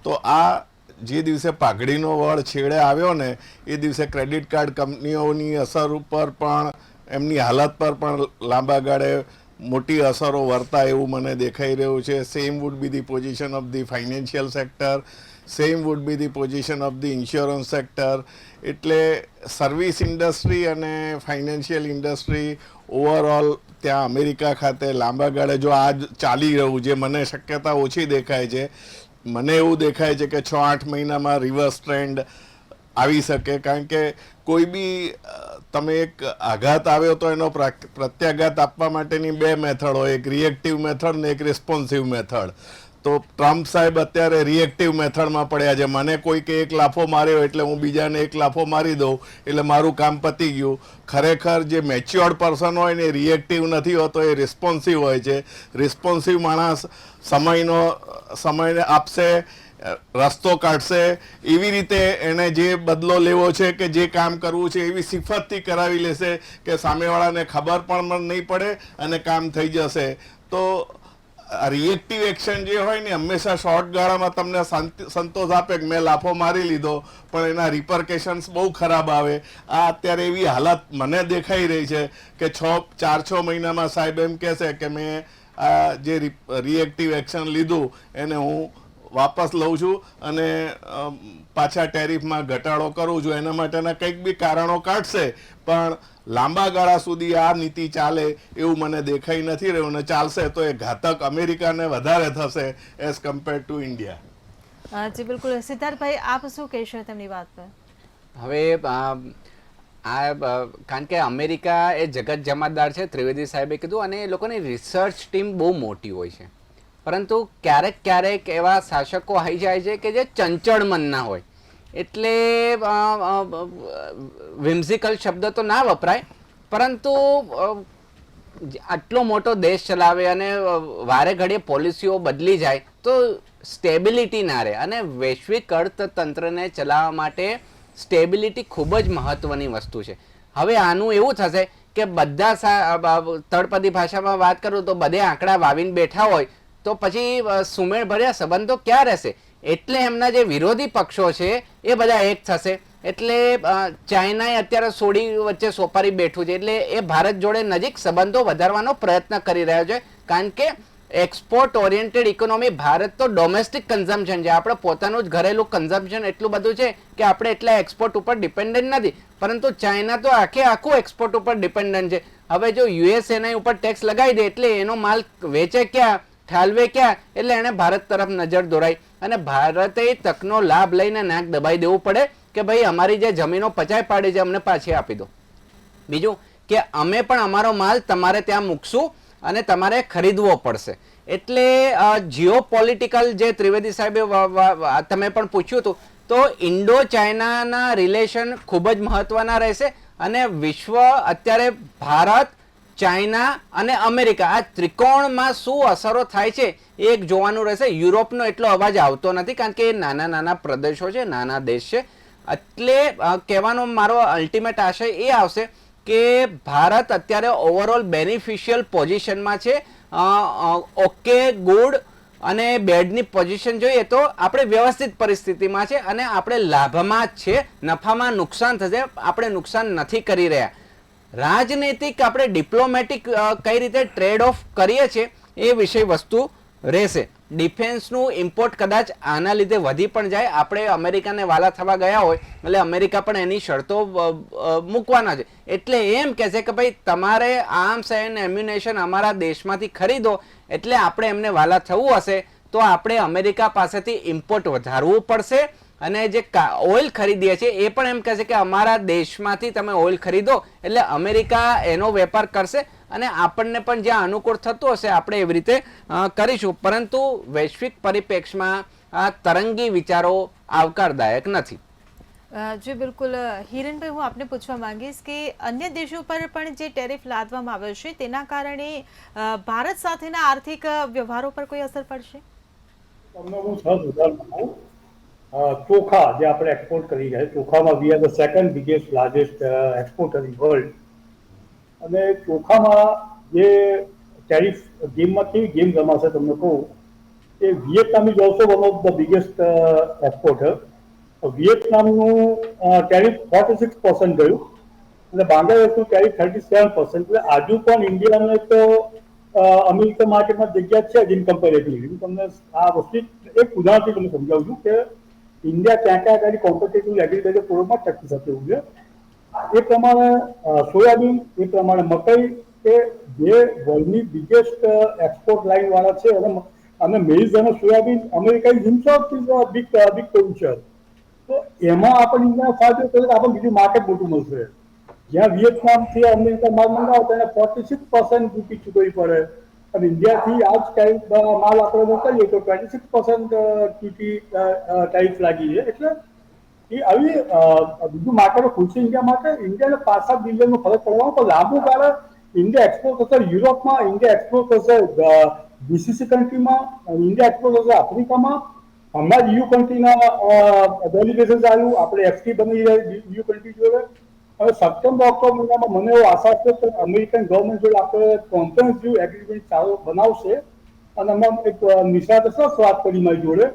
C: તો આ જે દિવસે પાઘડીનો વળ છેડે આવ્યો ને એ દિવસે ક્રેડિટ કાર્ડ કંપનીઓની અસર ઉપર પણ, એમની હાલત પર પણ લાંબા ગાળે મોટી અસરો વર્તાય એવું મને દેખાઈ રહ્યું છે. Same would be the position of the financial sector, same would be the position of the insurance sector. એટલે સર્વિસ ઇન્ડસ્ટ્રી અને ફાઇનાન્શિયલ ઇન્ડસ્ટ્રી ઓવરઓલ ત્યાં અમેરિકા ખાતે લાંબા ગાળે જો આ ચાલી રહ્યું, જે મને શક્યતા ઓછી દેખાય છે, મને એવું દેખાય છે કે 6-8 મહિનામાં રિવર્સ ટ્રેન્ડ આવી શકે. કારણ કે કોઈ બી તમે એક આઘાત આવ્યો તો એનો પ્રત્યાઘાત આપવા માટેની 2 મેથડ હોય, એક રિએક્ટિવ મેથડ ને એક રિસ્પોન્સિવ મેથડ. તો ટ્રમ્પ સાહેબ અત્યારે રિએક્ટિવ મેથડમાં પડ્યા છે. મને કોઈકે એક લાફો માર્યો એટલે હું બીજાને એક લાફો મારી દઉં એટલે મારું કામ પતી ગયું. ખરેખર જે મેચ્યોર્ડ પર્સન હોય ને એ રિએક્ટિવ નથી હોતો, એ રિસ્પોન્સિવ હોય છે. રિસ્પોન્સિવ માણસ સમયને આપશે, રસ્તો કાઢશે, એવી રીતે એને જે બદલો લેવો છે કે જે કામ કરવું છે એવી સિફતથી કરાવી લેશે કે સામેવાળાને ખબર પણ નહીં પડે અને કામ થઈ જશે. તો રિએક્ટિવ એક્શન જે હોય ને હંમેશા શોર્ટ ગાળામાં તમને સંતોષ આપે કે મેં લાફો મારી લીધો, પણ એના રિપરકેશન્સ બહુ ખરાબ આવે. આ અત્યારે એવી હાલત મને દેખાઈ રહી છે કે 4-6 મહિનામાં સાહેબ એમ કહેશે કે મેં આ જે રિએક્ટિવ એક્શન લીધું એને હું વાપસ લઉં છું અને પાછા ટેરિફમાં ઘટાડો કરું છું. એના માટેના કંઈક બી કારણો કાઢશે, પણ લાંબા ગાળા સુધી આ નીતિ ચાલે એવું મને દેખાઈ નથી રહ્યું, અને ચાલશે તો એ ઘાતક અમેરિકાને વધારે થશે એઝ કમ્પેર ટુ ઇન્ડિયા.
A: જી બિલકુલ. સિદ્ધાર્થભાઈ, આપ શું કહેશો તેમની વાત પર?
E: હવે કારણ કે અમેરિકા એ જગત જમાદાર છે, ત્રિવેદી સાહેબે કીધું, અને એ લોકોની રિસર્ચ ટીમ બહુ મોટી હોય છે, પરંતુ ક્યારેક ક્યારેક એવા શાસકો આવી જાય છે કે જે ચંચળ મનના હોય, એટલે વિમ્ઝિકલ શબ્દ તો ના વપરાય, પરંતુ આટલો મોટો દેશ ચલાવે અને વારે ઘડીએ પોલિસીઓ બદલી જાય તો સ્ટેબિલિટી ના રહે, અને વૈશ્વિક અર્થતંત્રને ચલાવવા માટે સ્ટેબિલિટી ખૂબ જ મહત્વની વસ્તુ છે. હવે આનું એવું થશે કે બધા તળપદી ભાષામાં વાત કરું તો બધે આંકડા વાવીને બેઠા હોય તો પછી સુમેળભર્યા સંબંધો ક્યાં રહેશે? એટલે એમના જે વિરોધી પક્ષો છે એ બધા એક થશે. એટલે ચાઇનાએ અત્યારે સોડી વચ્ચે સોપારી બેઠું છે, એટલે એ ભારત જોડે નજીક સંબંધો વધારવાનો પ્રયત્ન કરી રહ્યો છે, કારણ કે એક્સપોર્ટ ઓરિએન્ટેડ ઇકોનોમી. ભારત તો ડોમેસ્ટિક કન્ઝમ્પશન છે, આપણે પોતાનું જ ઘરેલું કન્ઝમ્પશન એટલું બધું છે કે આપણે એટલા એક્સપોર્ટ ઉપર ડિપેન્ડન્ટ નથી, પરંતુ ચાઇના તો આખું એક્સપોર્ટ ઉપર ડિપેન્ડન્ટ છે. હવે જો યુએસ એના ઉપર ટેક્સ લગાવી દે એટલે એનો માલ વેચે ક્યાં, ઠાલવે ક્યાં, એટલે એણે ભારત તરફ નજર દોરાઈ, અને ભારતે તકનો લાભ લઈને નાક દબાઈ દેવું પડે કે ભાઈ અમારી જે જમીનો પચાઈ પાડી છે અમને પાછી આપી દો. બીજું કે અમે પણ અમારો માલ તમારે ત્યાં મૂકશું અને તમારે ખરીદવો પડશે. એટલે જીઓ પોલિટિકલ જે ત્રિવેદી સાહેબે તમે પણ પૂછ્યું હતું, તો ઇન્ડો ચાઇનાના રિલેશન ખૂબ જ મહત્વના રહેશે, અને વિશ્વ અત્યારે ભારત, ચાઇના અને અમેરિકા આ ત્રિકોણમાં શું અસરો થાય છે એ એક જોવાનું રહેશે. યુરોપનો એટલો અવાજ આવતો નથી કારણ કે એ નાના નાના પ્રદેશો છે, નાના દેશ છે. એટલે કહેવાનો મારો અલ્ટિમેટ આશય એ આવશે કે ભારત અત્યારે ઓવરઓલ બેનિફિશિયલ પોઝિશનમાં છે. ઓકે, ગુડ અને બેડની પોઝિશન જોઈએ તો આપણે વ્યવસ્થિત પરિસ્થિતિમાં છે અને આપણે લાભમાં જ છે. નફામાં નુકસાન થશે, આપણે નુકસાન નથી કરી રહ્યા. રાજનૈતિક આપણે ડિપ્લોમેટિક કઈ રીતે ટ્રેડ ઓફ કરીએ છીએ એ વિષય વસ્તુ રહેશે. ડિફેન્સનું ઇમ્પોર્ટ કદાચ આના લીધે વધી પણ જાય. આપણે અમેરિકાને વાલા થવા ગયા હોય એટલે અમેરિકા પણ એની શરતો મૂકવાના છે. એટલે એમ કહે છે કે ભાઈ તમારે આર્મ્સ એન્ડ એમ્યુનેશન અમારા દેશમાંથી ખરીદો, એટલે આપણે એમને વાલા થવું હશે તો આપણે અમેરિકા પાસેથી ઇમ્પોર્ટ વધારવું પડશે. અને જે ઓઇલ ખરીદીએ છીએ એ પણ એમ કહે છે કે અમારા દેશમાંથી તમે ઓઇલ ખરીદો, એટલે અમેરિકા એનો વેપાર કરશે અને આપણને પણ જ્યાં અનુકૂળ થતું હશે આપણે એવી રીતે કરીશું. પરંતુ વૈશ્વિક પરિપ્રેક્ષમાં આ તરંગી વિચારો આવકારદાયક નથી.
A: જી બિલકુલ. હિરણભાઈ, હું આપને પૂછવા માંગીશ કે અન્ય દેશો પર પણ જે ટેરિફ લાદવામાં આવ્યો છે તેના કારણે ભારત સાથેના આર્થિક વ્યવહારો પર કોઈ અસર પડશે?
D: તમને હું સહજ ઉદાહરણ આપું. ચોખા જે આપણે એક્સપોર્ટ કરી રહ્યા, ચોખામાં we are the second biggest largest exporter in world. અને ચોખામાં જે ટેરિફ ગેમમાં કેવી ગેમ રમાશે તમને કહું કે Vietnam is also one of the biggest exporter. વિયેતનામનું ટેરિફ 46% ગયું અને બાંગ્લાદેશનું ટેરિફ 37%. એટલે આજુ પણ ઇન્ડિયાને તો અમેરિકન માર્કેટમાં જગ્યા છે જ ઇન કમ્પેરેટિવલી. હું તમને આ વસ્તુ એક ઉદાહરણથી તમને સમજાવું છું કે ઇન્ડિયા ક્યાં ક્યાં આગળ કોમ્પિટેટિવ એગ્રીકલ્ચર પ્રોડક્ટમાં ટકી શકે એવું છે. એ પ્રમાણે સોયાબીન, એ પ્રમાણે મકઈ કે જે વર્લ્ડની બિગેસ્ટ એક્સપોર્ટ લાઇન વાળા છે, અને મેઇઝ અને soybean America is himself is big producer. તો એમાં આપણને ઇન્ડિયાનો ફાયદો થશે કે આપણને બીજું માર્કેટ મોટું મળશે. જ્યાં વિયેતનામથી અમેરિકા માલ મંગાવો તો એને 46% ડ્યુટી ચૂકવવી પડે, અને ઇન્ડિયાથી આ જ ટાઈપ માલ આપણે મોકલીએ તો 26% ડ્યુટી ટાઈપ લાગી છે. એટલે એ આવી બીજું માર્કેટો ખુલશે ઇન્ડિયા માટે. ઇન્ડિયાને 5-7 બિલિયનનો ફરક પડવાનો, પણ લાંબુ ગાળે ઇન્ડિયા એક્સપોર્ટ થશે યુરોપમાં, ઇન્ડિયા એક્સપોર્ટ થશે જીસીસી કન્ટ્રીમાં, ઇન્ડિયા એક્સપોર્ટ થશે આફ્રિકામાં. હમણાં જ યુ કન્ટ્રીના ડેલિગેશન આવ્યું, આપણે એફટી બની જાય યુ કન્ટ્રી જોડે. હવે સપ્ટેમ્બર ઓક્ટોબર મહિનામાં મને એવો આશા છે કે અમેરિકન ગવર્મેન્ટ જોડે આપણે કોમ્પ્રેહેન્સિવ એગ્રીમેન્ટ સારો બનાવશે. અને એમાં એક નિષ્ણાત સરસ વાત કરી મારી જોડે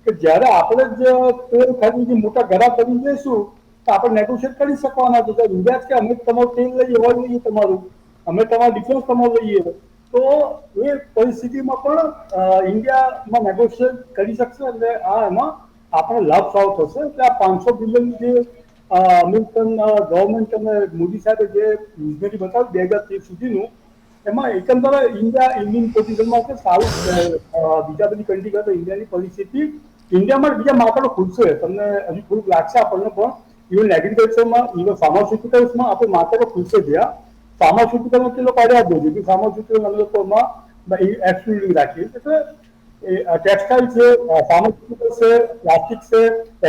D: કે જ્યારે આપણે જ તેલ ખરીદી મોટા ઘરા કરી જઈશું તો આપણે નેગોશિયેટ કરી શકવાના છે. ઇન્ડિયા કે અમે તમારું તેલ લઈએ, ઓઇલ લઈએ તમારું, અમે તમારું ડિફેન્સ તમારું લઈએ, તો એ પરિસ્થિતિમાં પણ ઇન્ડિયામાં નેગોશિએટ કરી શકશે એટલે એમાં આપણે લાભ સાવ થશે. એટલે આ 500 બિલિયન જે અમેરિકન ગવર્મેન્ટ અને મોદી સાહેબે જે વિઝનરી બતાવ્યું 2030 સુધીનું, એમાં એકંદરે ઇન્ડિયન પોઝિશનમાં છે સારું. બીજા બધી કન્ટ્રી કરતા ઇન્ડિયાની પરિસ્થિતિ ઇન્ડિયામાં બીજા માર્કેટો ખુલશે. તમને હજી થોડુંક લાગશે આપણને, પણ ઇવન એગ્રીકલ્ચરમાં, ઇવન ફાર્માસ્યુટિકલ્સમાં આપણે માર્કેટો ખુલશે. ત્યાં ફાર્માસ્યુટિકલમાં તે લોકો આવ્યા જ નથી. ફાર્માસ્યુટિકલ અમે લોકોમાં એક્સક્લુડિંગ રાખીએ. એટલે ટેક્સટાઇલ છે, ફાર્માસ્યુટિકલ છે, પ્લાસ્ટિક છે,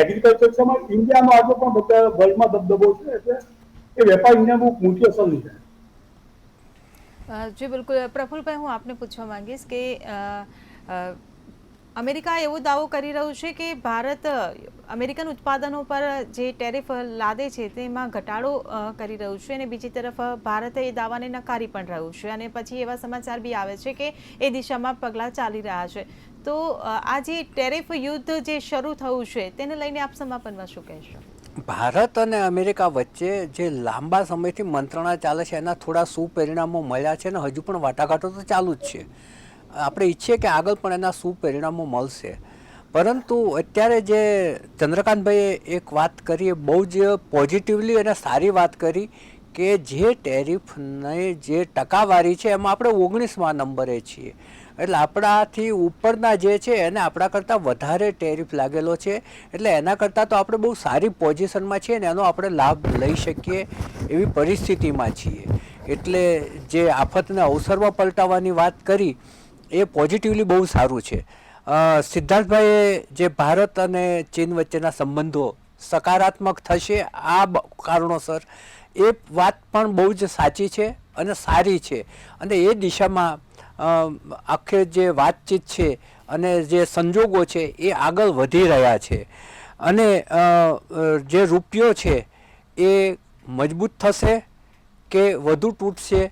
D: એગ્રીકલ્ચર છે, ઇન્ડિયાનો આજે પણ બધા વર્લ્ડમાં દબદબો છે. એટલે એ વેપાર ઇન્ડિયામાં બહુ મોટી અસર નહીં થાય.
A: જી બિલકુલ. પ્રફુલભાઈ, હું આપને પૂછવા માંગીશ કે અમેરિકા એવો દાવો કરી રહ્યું છે કે ભારત અમેરિકન ઉત્પાદનો પર જે ટેરિફ લાદે છે તેમાં ઘટાડો કરી રહ્યું છે, અને બીજી તરફ ભારત એ દાવાને નકારી પણ રહ્યું છે, અને પછી એવા સમાચાર બી આવે છે કે એ દિશામાં પગલાં ચાલી રહ્યા છે. તો આ જે ટેરિફ યુદ્ધ જે શરૂ થયું છે તેને લઈને આપ સમાપનમાં શું કહેશો?
B: ભારત અને અમેરિકા વચ્ચે જે લાંબા સમયથી મંત્રણા ચાલે છે એના થોડા સુપરિણામો મળ્યા છે, અને હજુ પણ વાટાઘાટો તો ચાલુ જ છે. આપણે ઈચ્છીએ કે આગળ પણ એના સુપરિણામો મળશે. પરંતુ અત્યારે જે ચંદ્રકાંતભાઈએ એક વાત કરી એ બહુ જ પોઝિટિવલી અને સારી વાત કરી કે જે ટેરિફની જે ટકાવારી છે એમાં આપણે 19મા નંબરે છીએ. એટલે આપણાથી ઉપરના જે છે એને આપણા કરતાં વધારે ટેરિફ લાગેલો છે. એટલે એના કરતાં તો આપણે બહુ સારી પોઝિશનમાં છીએ ને એનો આપણે લાભ લઈ શકીએ એવી પરિસ્થિતિમાં છીએ. એટલે જે આફતને અવસરમાં પલટાવવાની વાત કરી એ પોઝિટિવલી બહુ સારું છે. સિદ્ધાર્થભાઈએ જે ભારત અને ચીન વચ્ચેના સંબંધો સકારાત્મક થશે આ કારણોસર, એ વાત પણ બહુ જ સાચી છે અને સારી છે. અને એ દિશામાં આખે જે વાતચીત છે અને જે સંજોગો છે એ આગળ વધી રહ્યા છે. અને જે રૂપિયો છે એ મજબૂત થશે કે વધુ તૂટશે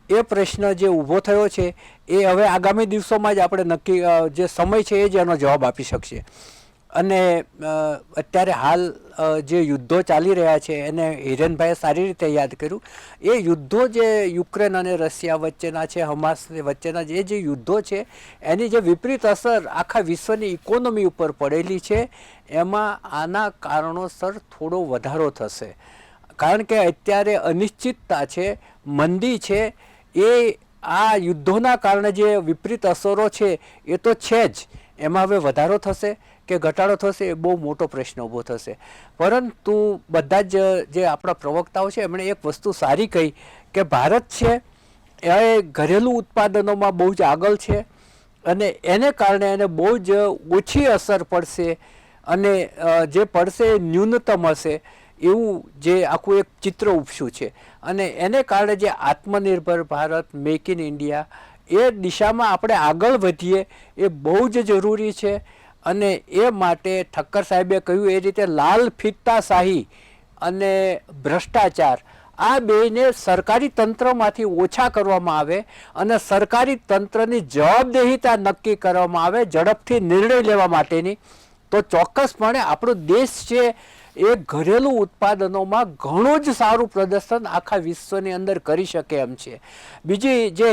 B: એ પ્રશ્ન જે ઊભો થયો છે એ હવે આગામી દિવસોમાં જ આપણે નક્કી, જે સમય છે એ જ એનો જવાબ આપી શકશે. અને અત્યારે હાલ જે યુદ્ધો ચાલી રહ્યા છે એને હિરેનભાઈએ સારી રીતે યાદ કર્યું. એ યુદ્ધો જે યુક્રેન અને રશિયા વચ્ચેના છે, હમાસ વચ્ચેના જે યુદ્ધો છે એની જે વિપરીત અસર આખા વિશ્વની ઇકોનોમી ઉપર પડેલી છે, એમાં આના કારણોસર થોડો વધારો થશે. કારણ કે અત્યારે અનિશ્ચિતતા છે, મંદી છે, એ આ યુદ્ધોના કારણે જે વિપરીત અસરો છે એ તો છે જ. એમાં હવે વધારો થશે કે ઘટાડો થશે એ બહુ મોટો પ્રશ્ન ઊભો થશે. પરંતુ બધા જ જે આપણા પ્રવક્તાઓ છે એમણે એક વસ્તુ સારી કહી કે ભારત છે એ ઘરેલું ઉત્પાદનોમાં બહુ જ આગળ છે, અને એને કારણે એને બહુ જ ઓછી અસર પડશે, અને જે પડશે એ ન્યૂનતમ હશે એવું જે આખું એક ચિત્ર ઉપસ્યું છે. અને એને કારણે જે આત્મનિર્ભર ભારત, મેક ઇન ઇન્ડિયા એ દિશામાં આપણે આગળ વધીએ એ બહુ જ જરૂરી છે. અને એ માટે ઠક્કર સાહેબે કહ્યું એ રીતે લાલ ફિત્તાશાહી અને ભ્રષ્ટાચાર આ બેને સરકારી તંત્રમાંથી ઓછા કરવામાં આવે અને સરકારી તંત્રની જવાબદેહીતા નક્કી કરવામાં આવે ઝડપથી નિર્ણય લેવા માટેની, તો ચોક્કસપણે આપણો દેશ છે એ ઘરેલું ઉત્પાદનોમાં ઘણું જ સારું પ્રદર્શન આખા વિશ્વની અંદર કરી શકે એમ છે. બીજી જે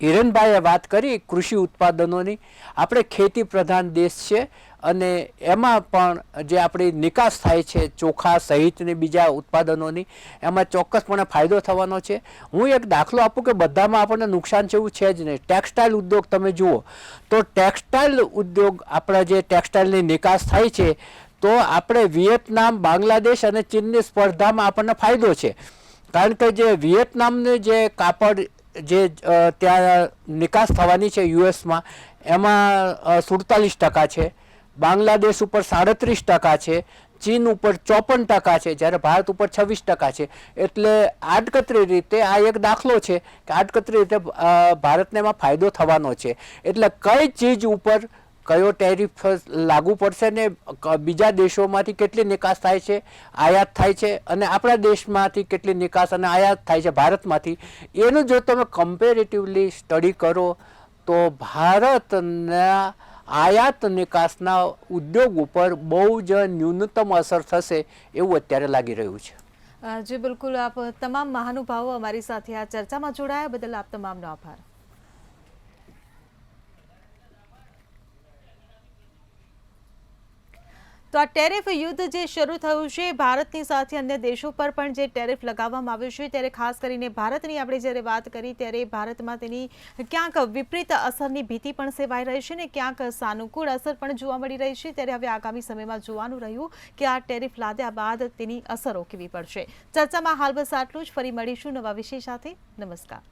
B: હિરેનભાઈએ વાત કરી કૃષિ ઉત્પાદનોની, આપણે ખેતી પ્રધાન દેશ છે અને એમાં પણ જે આપણી નિકાસ થાય છે ચોખા સહિતની બીજા ઉત્પાદનોની, એમાં ચોક્કસપણે ફાયદો થવાનો છે. હું એક દાખલો આપું કે બધામાં આપણને નુકસાન છે એવું છે જ નહીં. ટેક્સટાઇલ ઉદ્યોગ તમે જુઓ તો ટેક્સટાઇલ ઉદ્યોગ આપણા જે ટેક્સટાઇલની નિકાસ થાય છે તો આપણે વિયેતનામ, બાંગ્લાદેશ અને ચીનની સ્પર્ધામાં આપણને ફાયદો છે. કારણ કે જે વિયેતનામની જે કાપડ જે ત્યાં નિકાસ થવાની છે યુએસમાં એમાં 47% છે, બાંગ્લાદેશ ઉપર 37% છે, ચીન ઉપર 54% છે, જ્યારે ભારત ઉપર 26% છે. એટલે આડકતરી રીતે આ એક દાખલો છે કે આડકતરી રીતે ભારતને એમાં ફાયદો થવાનો છે. એટલે કઈ ચીજ ઉપર કયો ટેરિફ લાગુ પડશે ને બીજા દેશોમાંથી કેટલી નિકાસ થાય છે, આયાત થાય છે, અને આપણા દેશમાંથી કેટલી નિકાસ અને આયાત થાય છે ભારતમાંથી, એનું જો તમે કમ્પેરેટિવલી સ્ટડી કરો તો ભારતના આયાત નિકાસના ઉદ્યોગ ઉપર બહુ જ ન્યૂનતમ અસર થશે એવું અત્યારે લાગી રહ્યું છે.
A: જી બિલકુલ. આપ તમામ મહાનુભાવો અમારી સાથે આ ચર્ચામાં જોડાયા બદલ આપ તમામનો આભાર. તો આ ટેરિફ યુદ્ધ જે શરૂ થયું છે ભારતની સાથે અન્ય દેશો પર પણ જે ટેરિફ લગાવવામાં આવ્યું છે ત્યારે ખાસ કરીને ભારતની આપણે જ્યારે વાત કરી ત્યારે ભારતમાં તેની ક્યાંક વિપરીત અસરની ભીતિ પણ સેવાઈ રહી છે ને ક્યાંક સાનુકૂળ અસર પણ જોવા મળી રહી છે ત્યારે હવે આગામી સમયમાં જોવાનું રહ્યું કે આ ટેરિફ લાદ્યા બાદ તેની અસરો કેવી પડશે. ચર્ચામાં હાલ બસ આટલું જ. ફરી મળીશું નવા વિષય સાથે. નમસ્કાર.